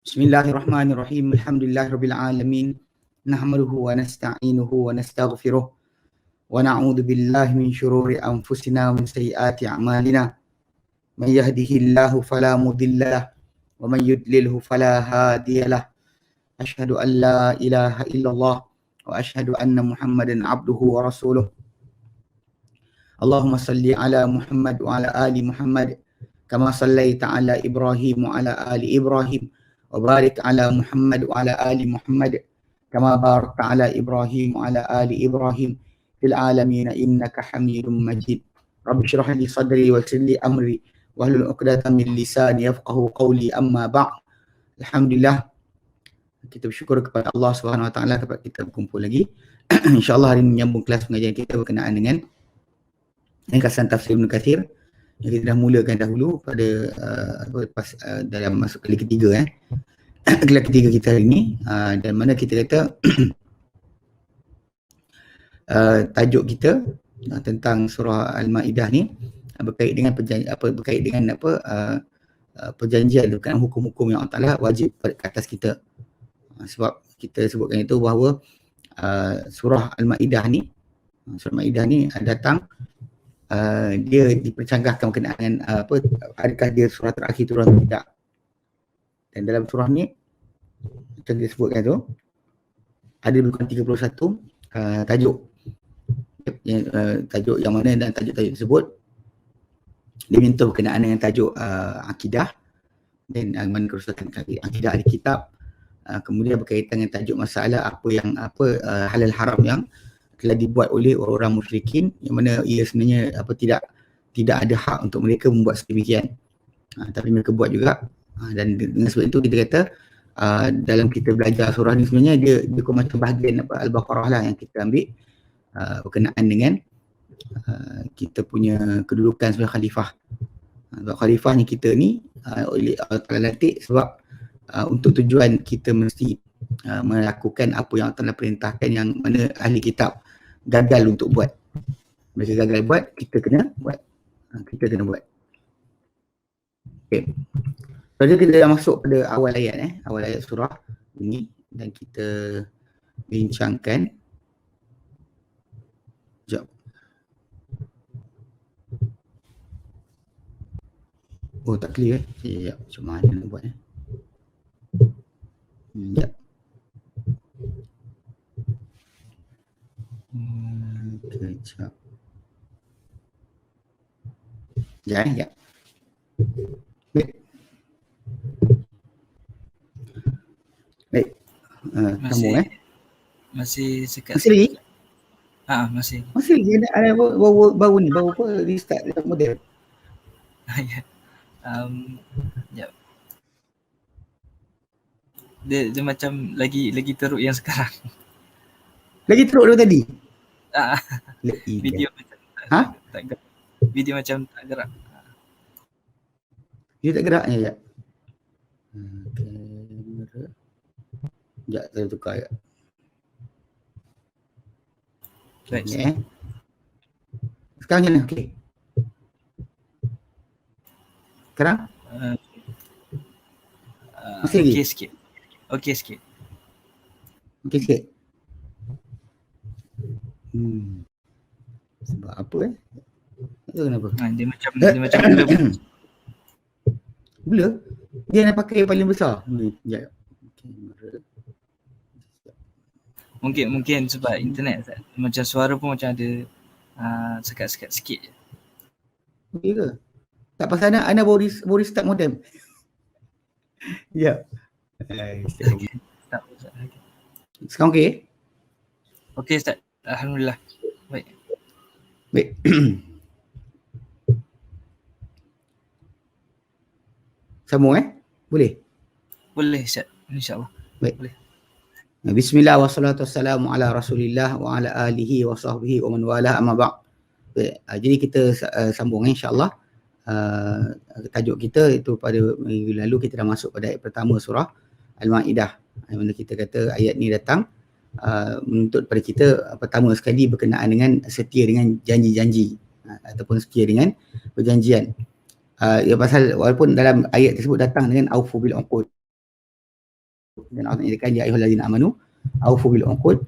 Bismillahirrahmanirrahim. Alhamdulillahirabbil alamin. Nahmaduhu wa nasta'inuhu wa nastaghfiruh wa na'udzu billahi min syururi anfusina wa min sayyiati a'malina. May yahdihillahu fala mudhillalah wa may yudlilhu fala hadiyalah. Asyhadu an la ilaha illallah wa asyhadu anna Muhammadan abduhu wa rasuluh. Allahumma salli ala Muhammad wa ala ali Muhammad kama sallaita ala Ibrahim wa ala ali Ibrahim. وبارك على محمد وعلى آل محمد كما باركت على إبراهيم وعلى آل إبراهيم في العالمين إنك حميد مجيد رب اشرح لي صدري ويسر لي أمري واحلل عقدة من لساني يفقهوا قولي أما بعد. Alhamdulillah, kita bersyukur kepada Allah Subhanahu Wa Taala dapat kita berkumpul lagi. InsyaAllah hari ini menyambung kelas pengajian kita berkenaan dengan ringkasan tafsir Ibn Katsir yang kita dah mulakan dahulu pada dalam masuk kali ketiga kelas ketiga kita hari ini, dan mana kita kata tajuk kita tentang surah Al-Maidah ni berkait dengan perjanjian dengan hukum-hukum yang Allah Taala wajib ke atas kita. Sebab kita sebutkan itu bahawa surah Al-Maidah ni datang dia dipercanggahkan berkenaan dengan adakah dia surah terakhir turun atau tidak. Dan dalam surah ni macam dia sebutkan tu ada bukan 31 tajuk tajuk yang mana, dan tajuk-tajuk tersebut dia menyentuh berkenaan dengan tajuk akidah dan mana kerusakan akidah ahli kitab, kemudian berkaitan dengan tajuk masalah halal haram yang telah dibuat oleh orang-orang musyrikin, yang mana ia sebenarnya tidak ada hak untuk mereka membuat sedemikian, tapi mereka buat juga. Dan dengan sebab itu kita kata dalam kita belajar surah ni sebenarnya dia macam bahagian Al-Baqarah lah yang kita ambil berkenaan dengan kita punya kedudukan sebagai khalifah. Khalifah ni kita ni oleh Allah Ta'ala latih sebab untuk tujuan kita mesti melakukan apa yang Allah Ta'ala perintahkan, yang mana ahli kitab gagal untuk buat. Mereka gagal buat, kita kena buat. Okay. Jadi kita dah masuk pada awal ayat surah ini, dan kita bincangkan. Sekejap. Oh, tak clear Ya, macam mana nak buat Sekejap. Sekejap. Ya. Baik. Sambung Masih sekat. Masih lagi? Masih. Masih lagi ada baru apa restart model. Ya. Sekejap. Dia macam lagi teruk yang sekarang. Lagi teruk daripada tadi? Video macam tak gerak. Video macam tak gerak. Dia tak geraknya ya. Kamera. Sekejap saya tukar ya. Okay. Sekarang macam mana? Okey. Sekarang? Masih lagi? Okey sikit. Sebab apa Tak tahu kenapa. Dia macam Blur? Dia nak pakai yang paling besar. Sekejap. Mungkin sebab internet macam suara pun macam ada sekat-sekat sikit je. Okey ke? Tak pasal Ana baru restart modem. Ya. Tak. Sekarang okey? Okey Ustaz. Alhamdulillah. Baik. Sambung Boleh? Boleh Ustaz. InsyaAllah. Baik. Boleh. Bismillah wassalatu wassalamu ala rasulillah wa ala alihi wa sahbihi wa man wala amma ba'd. Jadi kita sambung insyaAllah. Tajuk kita itu pada minggu lalu kita dah masuk pada ayat pertama surah Al-Maidah. Mana kita kata ayat ni datang menuntut pada kita pertama sekali berkenaan dengan setia dengan janji-janji ataupun setia dengan perjanjian. Ya pasal walaupun dalam ayat tersebut datang dengan aufu bil uqud, Dan Allah nyatakan ya ayyuhallazina amanu aufu bil uqud.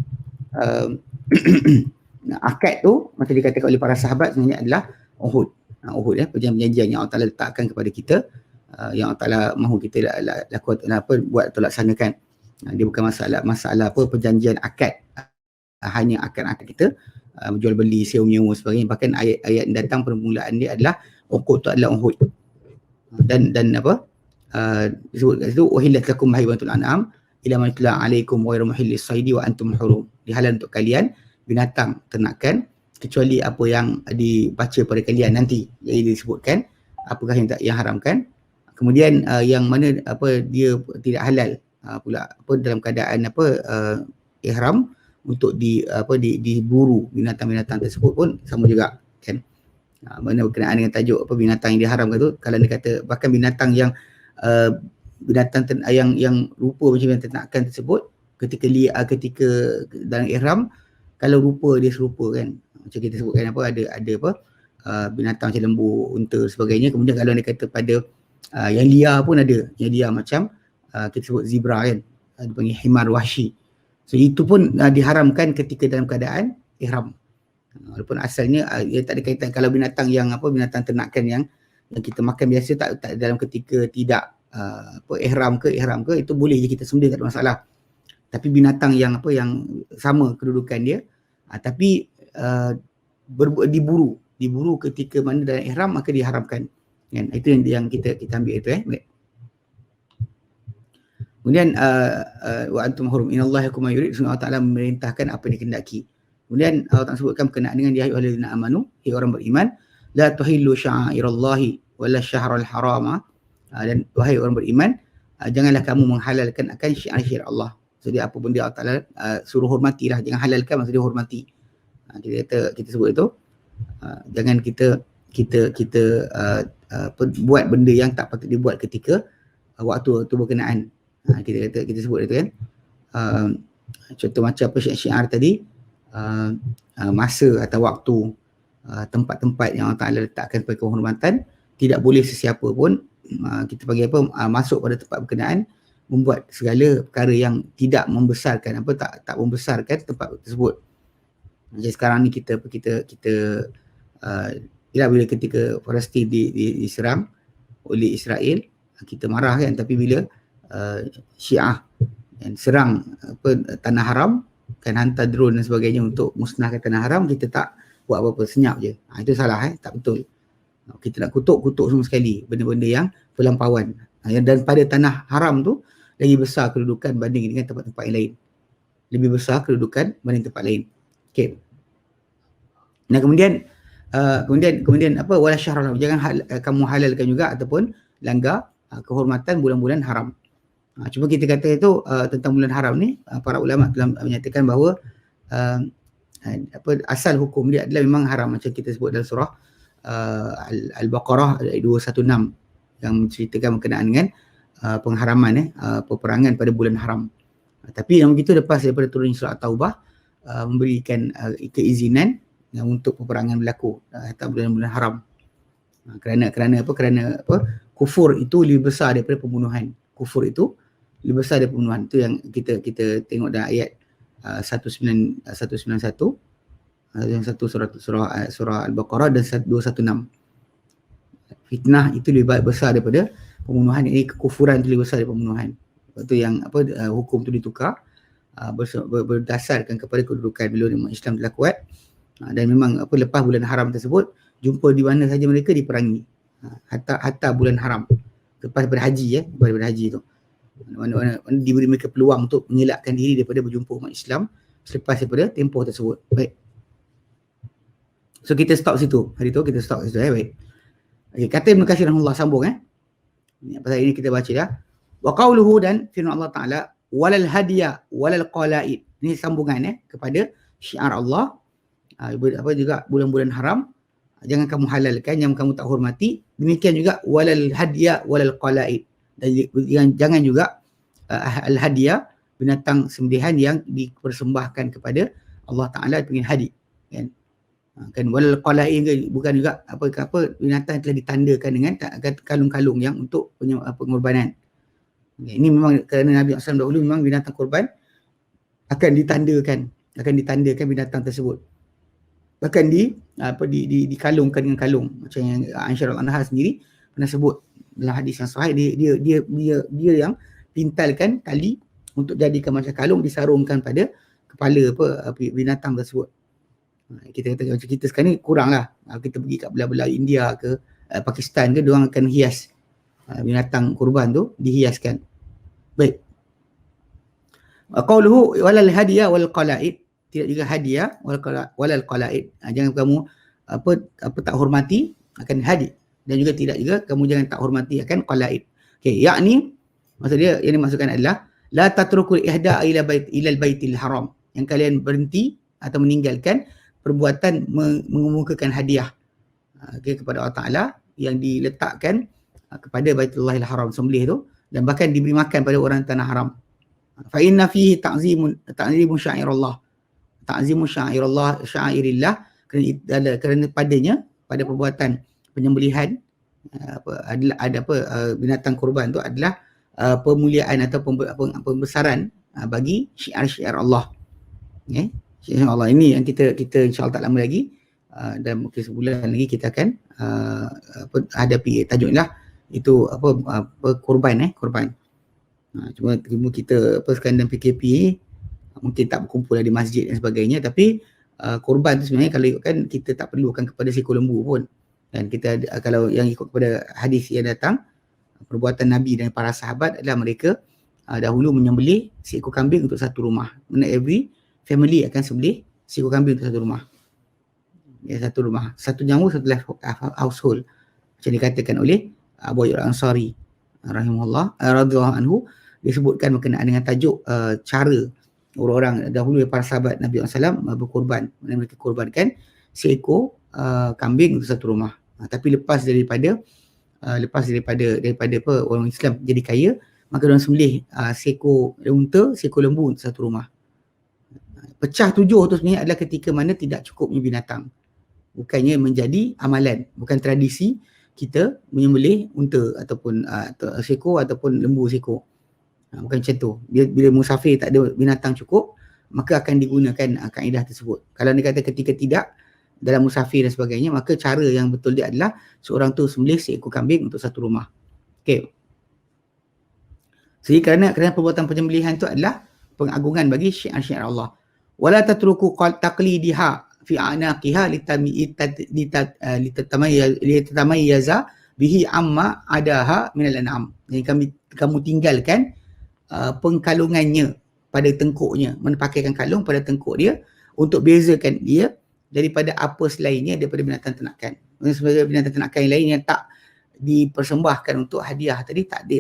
Akad tu macam dikatakan oleh para sahabat sebenarnya adalah Uhud. Uhud perjanjian yang Allah Taala letakkan kepada kita, yang Allah Taala mahu kita lakukan buat atau laksanakan. Dia bukan masalah perjanjian akad, hanya akad-akad kita jual beli, sewa menyewa sebagainya. Bahkan ayat-ayat yang datang permulaan dia adalah Uhud tu adalah Uhud. Dan disebut kat situ uhillat lakum haywatul an'am ila man tula alaikum ghairu muhillis saidi wa antum hurum. Dihalal untuk kalian binatang ternakan kecuali apa yang dibaca pada kalian nanti. Jadi disebutkan apakah yang haramkan. Kemudian yang mana dia tidak halal pula dalam keadaan ihram untuk diburu binatang-binatang tersebut pun sama juga kan. Mana berkenaan dengan tajuk binatang yang diharamkan tu, kalau dia kata bahkan binatang yang yang rupa macam binatang ternakan tersebut ketika dalam ihram, kalau rupa dia serupa kan, macam kita sebutkan ada binatang macam lembu, unta sebagainya. Kemudian kalau dia kata pada yang liar pun ada, yang liar macam kita sebut zebra kan, dia panggil himar wahsy. So itu pun diharamkan ketika dalam keadaan ihram. Walaupun asalnya dia tak ada kaitan. Kalau binatang binatang ternakan yang kita makan biasa, tak dalam ketika tidak ihram ke itu boleh je kita sembelih, tak ada masalah. Tapi binatang yang sama kedudukan dia tapi diburu ketika mana dalam ihram, maka diharamkan kan. Itu yang kita ambil itu baik. Kemudian wa antum hurum inallaha yakum yurid, Allah Taala memerintahkan apa yang dikehendaki. Kemudian Allah Taala sebutkan berkenaan dengan ya ayyuhallazina amanu, hai orang beriman, la tuhillu sya'airallahi wala syahrul harama, dan wahai orang beriman, janganlah kamu menghalalkan akan syiar-syiar Allah. Jadi apa benda Allah Taala suruh hormatilah, jangan halalkan maksudnya hormati. Kita sebut itu jangan kita buat benda yang tak patut dibuat ketika waktu berkenaan. Kita sebut itu kan. Contoh macam syiar tadi, masa atau waktu, tempat-tempat yang Allah Taala letakkan sebagai kehormatan, tidak boleh sesiapa pun kita panggil masuk pada tempat berkenaan membuat segala perkara yang tidak membesarkan tak membesarkan tempat tersebut. Jadi sekarang ni kita bila ketika Palestin diserang oleh Israel, kita marah kan, tapi bila Syiah dan serang tanah haram kan, hantar drone dan sebagainya untuk musnahkan tanah haram, kita tak buat apa-apa, senyap je. Itu salah, tak betul. Kita nak kutuk semua sekali benda-benda yang pelampauan. Dan pada tanah haram tu lagi besar kedudukan banding dengan tempat-tempat yang lain. Lebih besar kedudukan banding tempat lain. Okey. Nah kemudian wala syahrul, jangan kamu halalkan juga ataupun langgar kehormatan bulan-bulan haram. Cuma kita kata itu tentang bulan haram ni, para ulama telah menyatakan bahawa asal hukum dia adalah memang haram, macam kita sebut dalam surah Al-Baqarah ayat 216 yang menceritakan berkenaan dengan pengharaman peperangan pada bulan haram. Tapi yang begitu lepas daripada turun surah Taubah memberikan keizinan untuk peperangan berlaku atau bulan-bulan haram. Kerana kufur itu lebih besar daripada pembunuhan. Kufur itu lebih besar daripada pembunuhan. Itu yang kita tengok dalam ayat 191 surah Al-Baqarah dan 216. Fitnah itu lebih besar daripada pembunuhan. Ini kekufuran itu lebih besar daripada pembunuhan. Sebab tu yang hukum itu ditukar berdasarkan kepada kedudukan bila umat Islam telah kuat. Dan memang lepas bulan haram tersebut, jumpa di mana saja mereka diperangi. Hatta bulan haram. Lepas daripada haji daripada haji tu. Mana diberi mereka peluang untuk mengelakkan diri daripada berjumpa umat Islam selepas daripada tempoh tersebut. Baik. So kita stop situ. Hari tu kita stop situ baik. Okay, kata Ibn Katsir rahimahullah sambung pasal ini kita baca dah. Wa qauluhu, dan firman Allah Taala, walal hadiya walal qalaid. Ini sambungan kepada syiar Allah. Juga bulan-bulan haram jangan kamu halalkan, yang kamu tak hormati. Demikian juga walal hadiya walal qalaid. Dan jangan juga al hadiya, binatang sembelihan yang dipersembahkan kepada Allah Taala dengan hadi kan walal qalaid, bukan juga apa binatang yang telah ditandakan dengan kalung-kalung yang untuk pengorbanan. Ini memang kerana Nabi SAW dahulu memang binatang kurban akan ditandakan binatang tersebut. Bahkan dikalungkan dengan kalung, macam yang Aisyah radhiyallahu anha sendiri pernah sebut dalam hadis yang sahih, dia yang pintalkan tali untuk jadikan macam kalung, disarungkan pada kepala binatang tersebut. Kita kata macam kita sekarang ni kurang lah. Kita pergi kat belah-belah India ke Pakistan ke, diorang akan hias binatang kurban tu, dihiaskan. Baik. Qauluhu walal hadiah wal qalaid, tidak juga hadiah walal qalaid. Jangan kamu tak hormati akan hadi, dan juga tidak juga kamu jangan tak hormati akan qalaid. Okey, yakni maksud dia yang dimaksudkan adalah la tatrukul ihda ila baitil haram, yang kalian berhenti atau meninggalkan perbuatan mengemukakan hadiah kepada Allah Taala yang diletakkan kepada Baitullahil Haram, sembelih tu, dan bahkan diberi makan pada orang tanah haram. Fa inna fihi ta'zimu sya'irallah. Ta'zimu syairillah, kerana padanya, pada perbuatan penyembelihan ada binatang kurban tu adalah pemuliaan atau pembesaran bagi syiar-syiar Allah. Okay? Syiar Allah ini yang kita insya-Allah tak lama lagi, dan mungkin sebulan lagi kita akan hadapi tajuk ni lah, itu kurban. Cuma kita sekarang dalam PKP mungkin tak berkumpul di masjid dan sebagainya, tapi kurban tu sebenarnya kalau ikutkan kita tak perlukan kepada seekor lembu pun. Dan kita kalau yang ikut kepada hadis yang datang, perbuatan Nabi dan para sahabat adalah mereka dahulu menyembelih seekor kambing untuk satu rumah. Mana every family akan sembelih seekor kambing untuk satu rumah. Ya, satu rumah, satu nyawa, satu household. Macam dikatakan oleh Abu Ayyub Al-Ansari rahimahullah radhiyallahu anhu, disebutkan berkenaan dengan tajuk cara orang-orang dahulu, para sahabat Nabi SAW berkorban. Mereka korbankan seekor kambing untuk satu rumah. Tapi lepas daripada orang Islam jadi kaya, maka orang sembelih seekor unta, seekor lembu untuk satu rumah. Pecah 7 tu sebenarnya adalah ketika mana tidak cukupnya binatang. Bukannya menjadi amalan, bukan tradisi kita menyembelih unta ataupun seekor ataupun lembu seekor. Bukan macam tu. Bila musafir tak ada binatang cukup, maka akan digunakan kaedah tersebut. Kalau dia kata ketika tidak, dalam musafir dan sebagainya, maka cara yang betul dia adalah seorang tu sembelih seekor kambing untuk satu rumah. Okey. Jadi kerana perbuatan penyembelihan itu adalah pengagungan bagi syiar-syiar Allah. Wala tatruku taqlidiha fi anaqiha litatamayyaza bihi amma adaha minal an'am. Jadi kamu tinggalkan pengkalungannya pada tengkuknya, menpakaikan kalung pada tengkuk dia untuk bezakan dia daripada apa selainnya daripada binatang ternakan. Sebagai binatang ternakan yang lain yang tak dipersembahkan untuk hadiah tadi, tak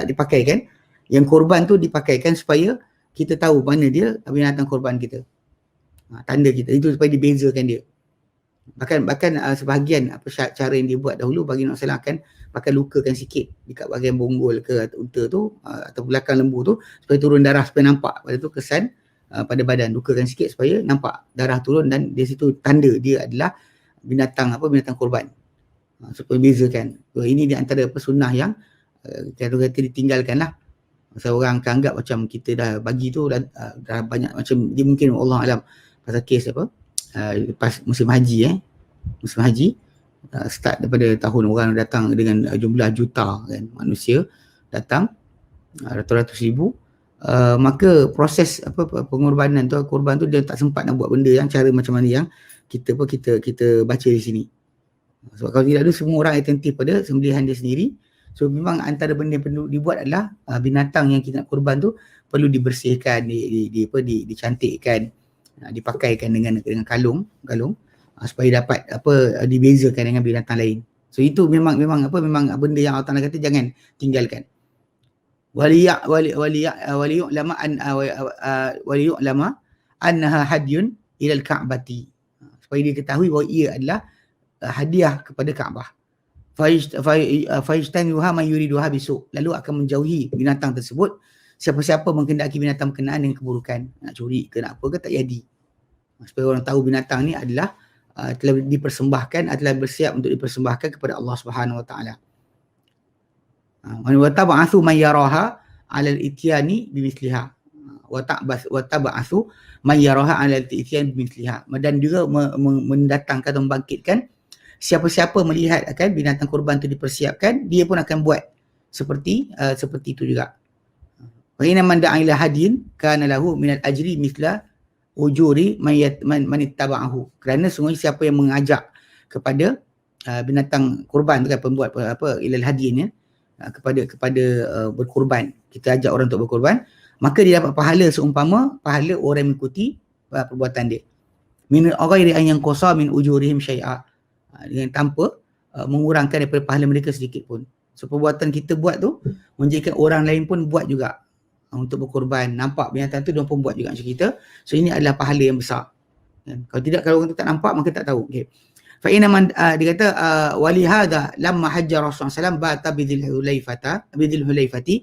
dipakaikan. Yang korban tu dipakaikan supaya kita tahu mana dia binatang korban kita. Tanda kita itu supaya dibezakan dia. Bahkan sebahagian cara yang dibuat dahulu bagi Nabi SAW akan pakai lukakan sikit dekat bahagian bonggol ke unta tu atau belakang lembu tu supaya turun darah, supaya nampak pada tu kesan pada badan. Lukakan sikit supaya nampak darah turun, dan di situ tanda dia adalah binatang korban. Supaya bezakan. Ini di antara sunnah yang kata ditinggalkan lah. Seorang akan anggap macam kita dah bagi tu dah banyak, macam dia mungkin Allah alam pasal kes lepas musim haji start daripada tahun orang datang dengan jumlah juta kan manusia datang, ratus-ratus ribu, maka proses pengorbanan tu, korban tu dia tak sempat nak buat benda yang cara macam mana yang kita baca di sini. Sebab kalau tidak ada, semua orang attentif pada sembelihan dia sendiri. So memang antara benda yang perlu dibuat adalah binatang yang kita nak korban tu perlu dibersihkan, dicantikkan, dipakaikan dengan kalung supaya dapat dibezakan dengan binatang lain. So itu memang benda yang Allah Taala kata jangan tinggalkan. Waliyu'lama annaha hadyun ilal ka'bati, supaya dia ketahui bahawa ia adalah hadiah kepada Kaabah. Fayajtanibuha man yuriduha bisu, lalu akan menjauhi binatang tersebut siapa-siapa menghendaki binatang berkenaan dengan keburukan, nak curi ke nak apa ke tak jadi. Supaya orang tahu binatang ni adalah telah dipersembahkan, adalah bersiap untuk dipersembahkan kepada Allah Subhanahu Wa Taala. Wa tab'atsu man yaraha 'ala al-ityani bimithliha. Wa tab'atsu man yaraha 'ala al-ityani bimithliha. Dan juga mendatangkan atau membangkitkan siapa-siapa melihat akan binatang kurban tu dipersiapkan, dia pun akan buat seperti itu juga. Wa inna man da'a ila hadin kana lahu min al-ajri mithla ujuri man ittaba'ahu. Kerana sungguh siapa yang mengajak kepada binatang kurban tu kan, pembuat ilal hadin ya, kepada berkurban, kita ajak orang untuk berkurban, maka dia dapat pahala seumpama pahala orang yang mengikuti perbuatan dia. Min ghairi an yanqusa min ujurihim syai'a, dengan tanpa mengurangkan daripada pahala mereka sedikit pun. So perbuatan kita buat tu menjadikan orang lain pun buat juga untuk berkorban. Nampak binatang tu dia pun buat juga macam kita. So ini adalah pahala yang besar. Kalau tidak, kalau orang tu tak nampak maka tak tahu. Okay. Fa inna man dia kata wali hadha lamma hajja Rasulullah sallallahu alaihi wasallam bata bidil hulaifati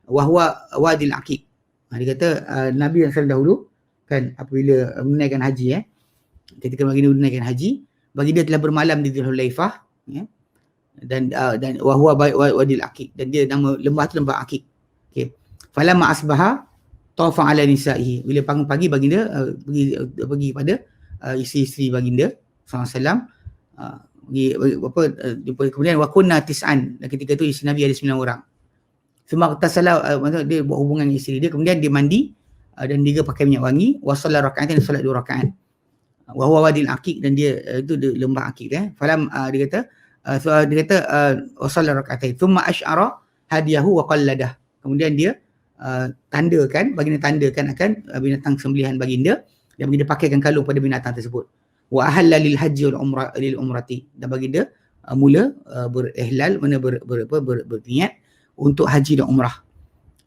wa huwa wadil aqiq. Dia kata Nabi yang dahulu kan apabila menunaikan haji ketika baginda menunaikan haji, baginda telah bermalam di Dzul Hulaifah ya. Dan wa huwa wadil aqiq, dan dia nama lembah tu lembah aqiq. Okey. Falamma asbaha tawafa ala nisa'ihi. Bila pagi-pagi baginda pergi pada isteri-isteri baginda sallallahu alaihi wasallam. Kemudian wa kunna tis'an, dan ketika tu isteri Nabi ada 9 orang. Semua tasalah, maksudnya dia buat hubungan dengan isteri dia, kemudian dia mandi dan dia pakai minyak wangi, wa shalla raka'atain, solat 2 rakaat. Wa huwa wadil aqiq, dan dia itu lembah aqiq falam dia kata wa shalla raka'atain thumma ash'ara hadiyahu wa qalladah. Kemudian dia baginda tandakan akan binatang sembelihan baginda, dan baginda pakaikan kalung pada binatang tersebut. Wa ahalla lil haji wal umrati, dan baginda mula berihlal, mana berniat untuk haji dan umrah.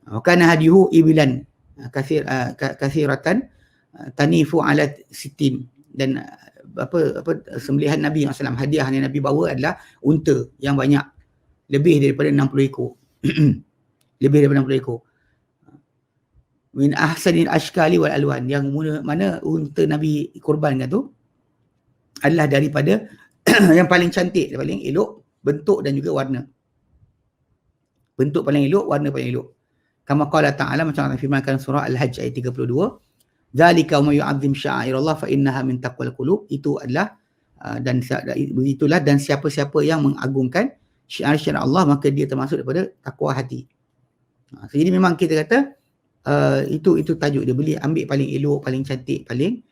Wa kana hadihu ibilan kathiratan tanifu ala 60, dan sembelihan Nabi SAW, hadiah yang Nabi bawa adalah unta yang banyak, lebih daripada 60 ekor. Lebih daripada 60 ekor. Min ahsanil ashkali wal alwan, yang mana unta Nabi kurbankan tu adalah daripada yang paling cantik, paling elok bentuk dan juga warna. Bentuk paling elok, warna paling elok. Kama qala ta'ala, macam Allah firmankan surah Al-Hajj ayat 32, zalika wa yu'azzim sya'airallah fa innaha min taqwal qulub. Itu adalah dan begitulah, dan siapa-siapa yang mengagungkan syiar-syiar Allah, maka dia termasuk daripada takwa hati. Jadi memang kita kata itu tajuk dia, beli ambil paling elok, paling cantik, paling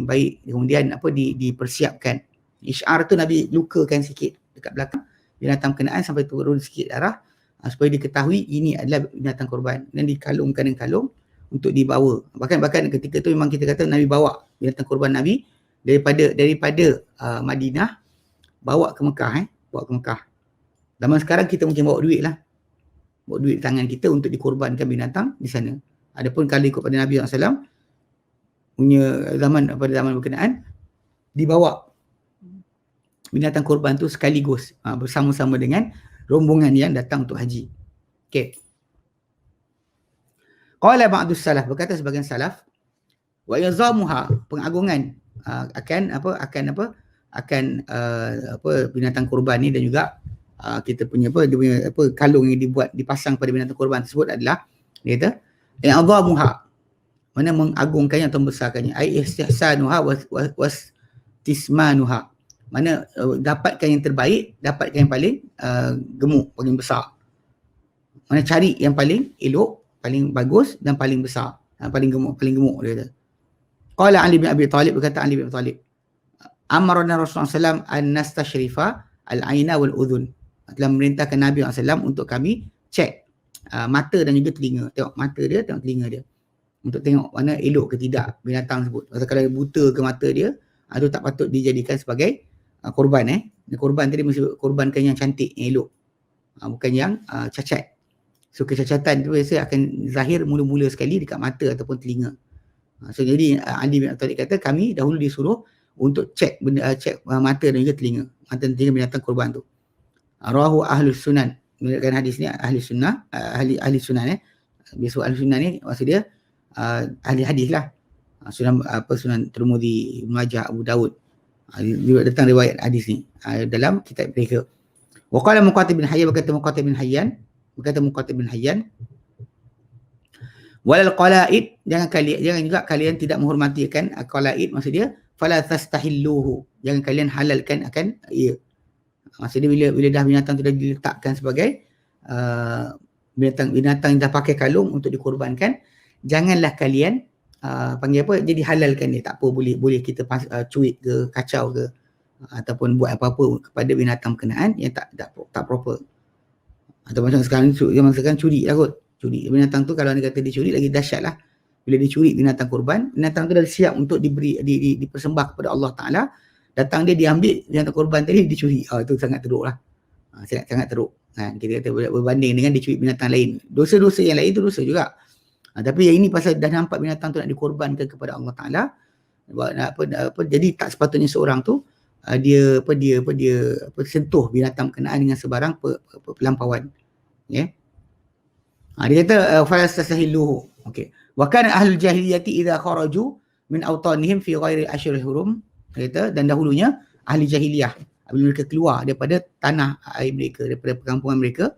baik, kemudian dipersiapkan. Isyar tu Nabi lukakan sikit dekat belakang binatang kenaan sampai turun sikit darah, supaya diketahui ini adalah binatang korban, dan dikalungkan dengan kalung untuk dibawa. Bahkan ketika tu memang kita kata Nabi bawa binatang korban Nabi daripada Madinah bawa ke Mekah bawa ke Mekah. Zaman sekarang kita mungkin bawa duit di tangan kita untuk dikorbankan binatang di sana. Adapun kalau ikut pada Nabi SAW punya pada zaman berkenaan, dibawa binatang korban tu sekaligus bersama-sama dengan rombongan yang datang untuk haji. Okey. Qala ba'dus salaf, berkata sebagian salaf, wa yazamuha, pengagungan akan binatang korban ni, dan juga kita punya kalung yang dipasang pada binatang korban tersebut adalah, dia kata yazamuha, mana mengagungkannya atau membesarkannya, ai istihsanuha wastismanuha, mana dapatkan yang terbaik, dapatkan yang paling gemuk, paling besar. Mana cari yang paling elok, paling bagus dan paling besar, paling gemuk dia kata. Qala Ali bin Abi Talib, berkata Ali bin Abi Talib, amarna Rasulullah SAW an nastashrifa al-aina wal udhun, telah memerintahkan Nabi SAW untuk kami cek mata dan juga telinga. Tengok mata dia, tengok telinga dia, untuk tengok mana elok ke tidak binatang tersebut. Kalau buta ke mata dia, itu tak patut dijadikan sebagai korban. Korban tadi mesti korbankan yang cantik, yang elok, bukan yang cacat. So kecacatan tu biasa akan zahir mula-mula sekali dekat mata ataupun telinga. So jadi Ali bin Abi Thalib kata kami dahulu disuruh untuk cek mata dan juga telinga, mata dan telinga binatang korban tu. Rawahu ahlus sunan, meriwayatkan hadis ni ahli sunnah, ahli sunan biasa ahli sunan ni maksud dia ahli hadis lah. Sunan Tirmizi, Ibnu Majah, Abu Daud, dia datang riwayat hadis ni dalam kitab mereka. Wa qala Muqatil bin Hayyan, berkata Muqatil bin Hayyan, walal qalaid, jangan juga kalian tidak menghormati kan qalaid, maksud dia fala tastahilluhu, jangan kalian halalkan akan ia. Maksud dia bila dah binatang tu dah diletakkan sebagai binatang yang dah pakai kalung untuk dikorbankan, janganlah kalian panggil apa, jadi halalkan dia. Tak apa, boleh kita cuit ke, kacau ke, ataupun buat apa-apa kepada binatang berkenaan yang tak proper. Atau macam sekarang curi lah kot. Curi binatang tu, kalau dia kata dicuri lagi dahsyat lah. Bila dicuri binatang kurban, binatang tu dah siap untuk dipersembah kepada Allah Ta'ala. Datang dia diambil binatang kurban tadi, dicuri. Itu sangat teruk lah. Sangat teruk. Kita kata berbanding dengan dicuri binatang lain. Dosa-dosa yang lain tu dosa juga. Tapi yang ini pasal dah nampak binatang tu nak dikorbankan kepada Allah Ta'ala. Jadi tak sepatutnya seorang tu dia sentuh binatang berkenaan dengan sebarang pelampauan. Ya. Dia kata falastasahilluhu. Okey. Wa kana ahlul jahiliyati idza kharaju min awtanihim fi ghairi asyril hurum. Dia kata, dan dahulunya ahli jahiliyah apabila mereka keluar daripada tanah air mereka, daripada perkampungan mereka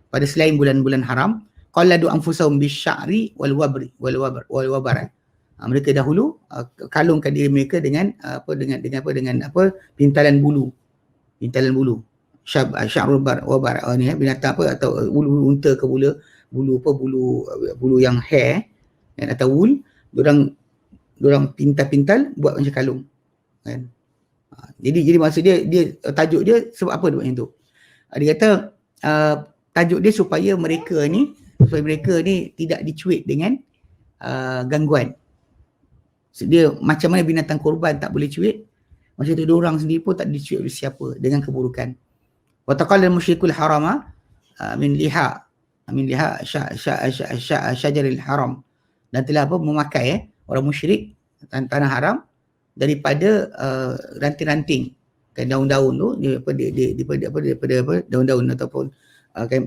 pada selain bulan-bulan haram, qalladu anfusahum bisya'ri wal wabri wal wabar. Mereka dahulu kalungkan diri mereka dengan pintalan bulu. Sya'rul wabar, ni binatang apa, atau bulu unta ke bulu yang hair atau wool, diorang pintal-pintal buat macam kalung kan. Jadi maksud dia tajuk dia sebab apa dia buat macam tu. Dia kata tajuk dia supaya mereka ni tidak dicuit dengan gangguan. So, dia macam mana binatang korban tak boleh cuit, macam tu diorang sendiri pun tak dicuit oleh siapa dengan keburukan. Wa taqallal musyrikul harama min liha syajaril haram, dan telah memakai orang musyrik tanah haram daripada ranting-ranting kan, daun-daun tu daripada daun-daun ataupun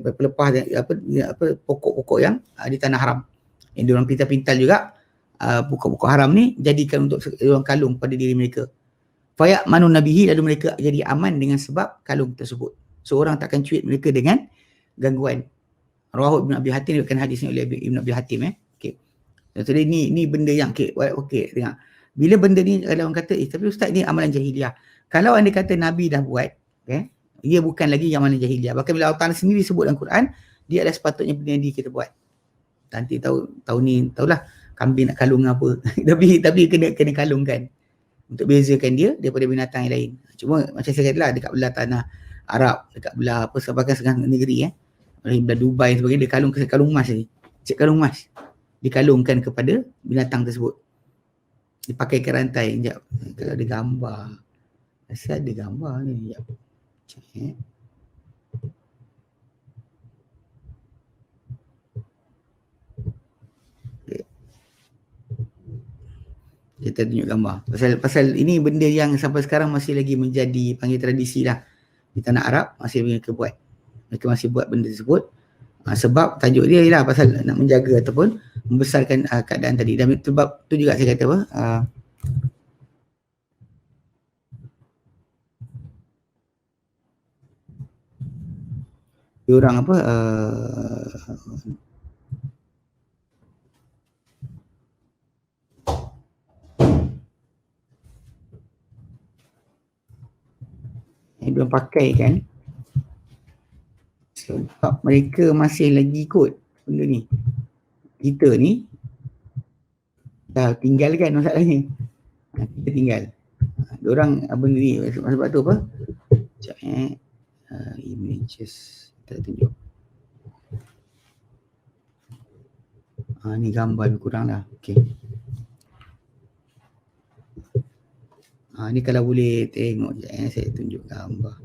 pelepah pokok-pokok yang di tanah haram yang diorang pintal-pintal juga. Pokok-pokok haram ni jadikan untuk diorang kalung pada diri mereka. Fayak manun nabihi, lalu mereka jadi aman dengan sebab kalung tersebut. Seorang takkan cuit mereka dengan gangguan. Rawahu Ibn Abi Hatim, diriwayatkan hadis ni oleh Ibn Abi Hatim. Okey. Jadi ni benda yang okey, tengok. Bila benda ni kalau orang kata tapi ustaz ni amalan jahiliah. Kalau anda kata Nabi dah buat, okay, ia bukan lagi amalan jahiliah. Bahkan bila Allah Ta'ala sendiri sebut dalam Quran, dia adalah sepatutnya benda yang kita buat. Nanti tahu ni tahulah kambing nak kalung apa. tapi kena kalungkan untuk bezakan dia daripada binatang yang lain. Cuma macam saya katalah, dekat belah tanah Arab, dekat belah apa sebagai negeri belah Dubai sebagainya, dia kalung emas ni. Cik kalung emas dikalungkan kepada binatang tersebut. Dipakai ke rantai. Sekejap. Kalau ada gambar. Rasa ada gambar ni. Sekejap. Cek. Kita tunjuk gambar. Pasal ini benda yang sampai sekarang masih lagi menjadi panggil tradisi lah. Di tanah Arab masih mereka buat. Mereka masih buat benda tersebut. Sebab tajuk dia ialah pasal nak menjaga ataupun membesarkan keadaan tadi. Dan sebab tu juga saya kata apa, diorang apa diorang pakai kan, sebab mereka masih lagi ikut benda ni. Kita ni dah tinggalkan masalahnya. Kita tinggal. Diorang benda ni sebab tu apa? Sekejap images kita tunjuk. Ni gambar lebih kurang lah. Okey. Ni kalau boleh tengok je, saya tunjuk gambar.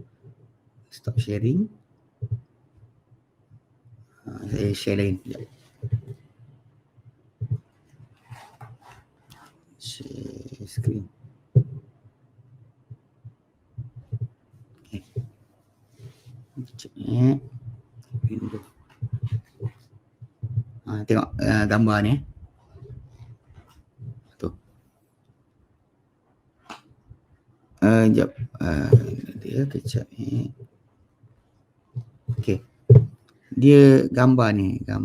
Stop sharing. Saya share lain. Share screen. Okay. Tengok gambar ni. Tu. Sekejap. Dia kejap Okey. Dia gambar ni ha.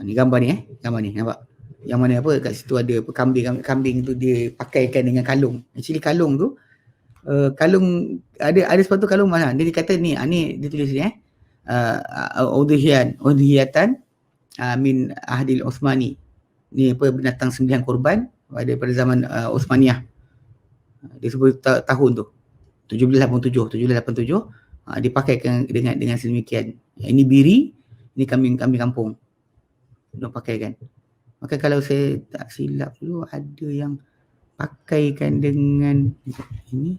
Ni gambar ni gambar ni nampak. Yang mana apa kat situ ada apa kambing tu dia pakaikan dengan kalung. Actually kalung tu kalung ada sepatu kalung mana. Dia kata ni dia tulis ni udhiyatan min ahdil Uthmani. Ni apa binatang sembelihan korban pada zaman Uthmaniyah. Dia sebut tahun tu 1787 dipakaikan dengan sedemikian. Ini biri, ini kambing kampung. Dia pakaikan. Maka kalau saya tak silap dulu ada yang pakaikan dengan ini.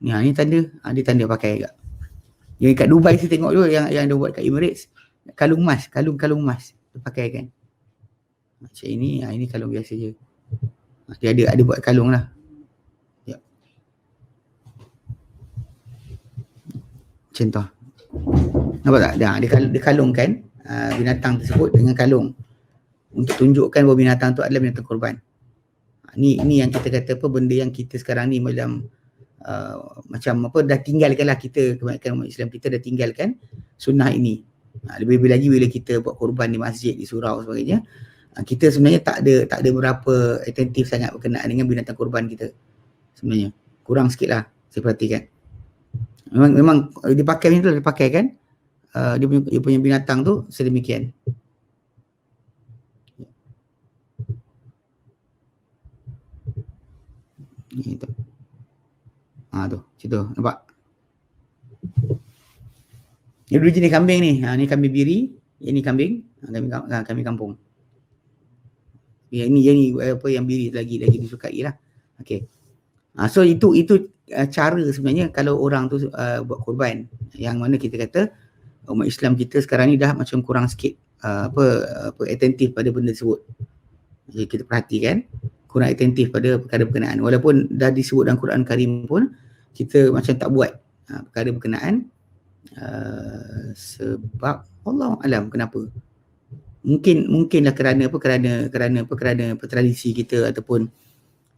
Ni tanda, dia tanda pakai agak. Yang kat Dubai saya tengok dulu yang dia buat kat Emirates, kalung emas dia pakaikan. Macam ini kalung biasa je. Dia ada buat kalung lah. Ya. Macam tu. Nampak tak? Dia kalungkan binatang tersebut dengan kalung untuk tunjukkan bahawa binatang tu adalah binatang korban. Ni yang kita kata apa, benda yang kita sekarang ni macam apa dah tinggalkan lah kita, kebanyakan umat Islam kita dah tinggalkan sunnah ini. Lebih-lebih lagi bila kita buat korban di masjid, di surau sebagainya, kita sebenarnya tak ada berapa attentif sangat berkenaan dengan binatang korban kita. Sebenarnya kurang sikit lah saya perhatikan. Memang dipakai macam tu, dipakai kan dia punya binatang tu sedemikian. Ni tu. Tu, situ nampak. Ini dua jenis kambing ni. Ni kambing biri, ini kambing kampung. Ini apa yang biri lagi disukai lah. Okey. So itu cara sebenarnya kalau orang tu buat korban, yang mana kita kata umat Islam kita sekarang ni dah macam kurang sikit apa attentif pada benda tersebut. Jadi kita perhatikan kurang attentif pada perkara berkenaan, walaupun dah disebut dalam Quran Karim pun kita macam tak buat perkara berkenaan sebab Allah alam kenapa. Mungkinlah kerana tradisi kita ataupun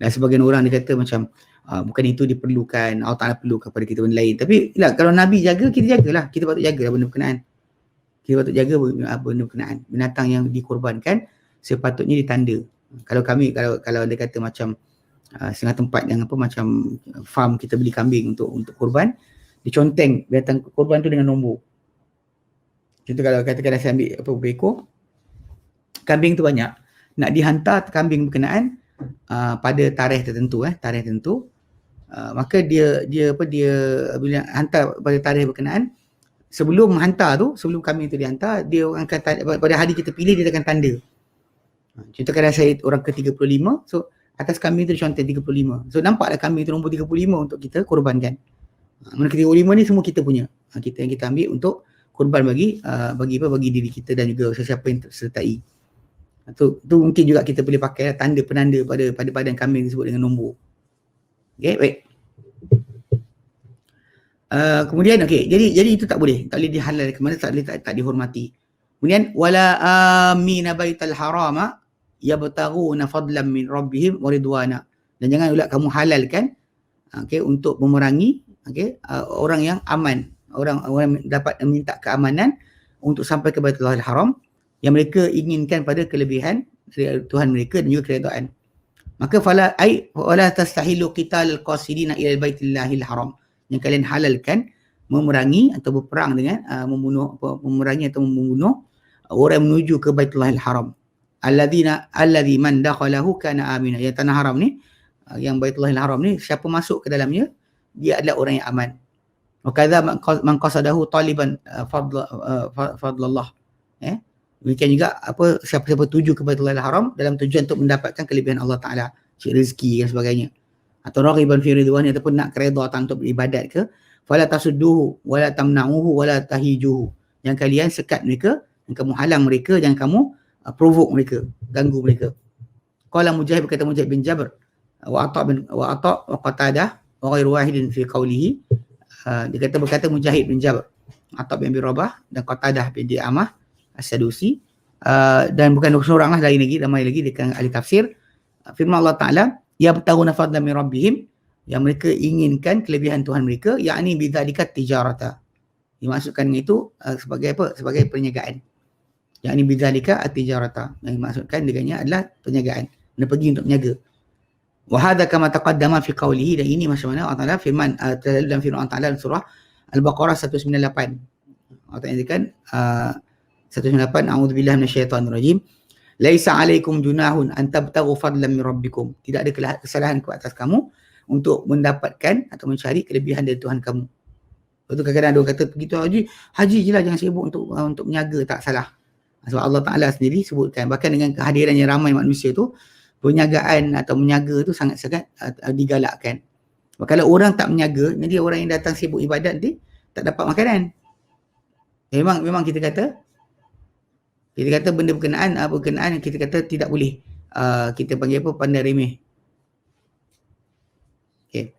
dan sebagian orang dia kata macam bukan itu diperlukan, Allah Ta'ala perlukan kepada kita benda lain. Tapi kalau Nabi jaga, kita jagalah. Kita patut jaga benda berkenaan. Kita patut jaga benda berkenaan. Binatang yang dikorbankan sepatutnya ditanda. Kalau dia kata macam setengah tempat yang apa macam farm kita beli kambing untuk korban, diconteng binatang korban tu dengan nombor. Contoh kalau katakan saya ambil berekor kambing tu banyak, nak dihantar kambing berkenaan pada tarikh tertentu, maka dia bila hantar pada tarikh berkenaan, sebelum kambing tu dihantar, dia akan pada hari kita pilih dia akan tanda. Contoh kadang saya orang ke-35, so atas kambing tu diconteng 35. So nampaklah kambing tu nombor 35 untuk kita korbankan. Mana ke-35 ni semua kita punya. Yang kita ambil untuk korban bagi diri kita dan juga sesiapa yang tersertai. Tu mungkin juga kita boleh pakai tanda penanda pada badan kambing tersebut dengan nombor. Okey, baik. Kemudian jadi itu tak boleh dihalalkan, mana tak dihormati. Kemudian wala amina baital harama yabtaghuna fadlan min rabbihim wa ridwana. Dan jangan pula kamu halalkan untuk memerangi orang yang aman, orang dapat meminta keamanan untuk sampai ke Baitullahil Haram yang mereka inginkan pada kelebihan dari Tuhan mereka dan juga keredaan. Maka wala tastahilu qital qasidina ila baitillahil haram, yang kalian halalkan memerangi atau berperang dengan memerangi atau membunuh orang yang menuju ke Baitullahil Haram. Alladzi man dakhalahu kana amina. Yang tanah haram ni, yang Baitullahil Haram ni, siapa masuk ke dalamnya dia adalah orang yang aman. Wa kadza man qasadahu taliban fadlallah. Demikian juga siapa-siapa tuju ke Baitullahil Haram dalam tujuan untuk mendapatkan kelebihan Allah Ta'ala, rezeki dan sebagainya, atau raghiban fi ridwani, ataupun nak keredaan untuk beribadat ke, fala tasudduhu wala tamna'uhu wala tahijuhu. Yang kalian sekat mereka, yang kamu halang mereka, jangan kamu provoke mereka, ganggu mereka. Qala Mujahid, berkata Mujahid bin Jabr, wa ata wa qatadah wa ghairu wahidin fi qawlihi. Dia berkata Mujahid bin Jabr, Atta bin Abi Rabah dan Qatadah bin Di'amah As-Sadusi, dan bukan seorang lah, ramai lagi di kalangan ahli tafsir. Firman Allah Ta'ala, yabtaghuna fadlan min rabbihim, yang mereka inginkan kelebihan Tuhan mereka, yakni bidzalika tijarata. Dimaksudkan itu sebagai apa? Sebagai perniagaan. Yakni bidzalika at-tijarata. Yang dimaksudkan dengannya adalah perniagaan. Dia pergi untuk berniaga. Wa hadza kama taqaddama fi qawlihi, dan ini macam mana Allah Taala firman dalam firman Allah Taala surah Al-Baqarah 198. Allah Taala nyatakan 198, a'udzubillahi minasyaitonir rajim. Laisa 'alaikum junahun an tabtaghu fadlan min rabbikum. Tidak ada kesalahan ke atas kamu untuk mendapatkan atau mencari kelebihan dari Tuhan kamu. Lepas tu kadang-kadang ada orang kata begitu haji je lah, jangan sibuk untuk berniaga. Tak salah. Sebab Allah Ta'ala sendiri sebutkan, bahkan dengan kehadiran yang ramai manusia tu, perniagaan atau menyaga tu sangat-sangat digalakkan. Kalau orang tak menyaga, nanti orang yang datang sibuk ibadat nanti tak dapat makanan. Memang kita kata benda berkenaan kita kata tidak boleh kita panggil apa, pandai remeh. Okey.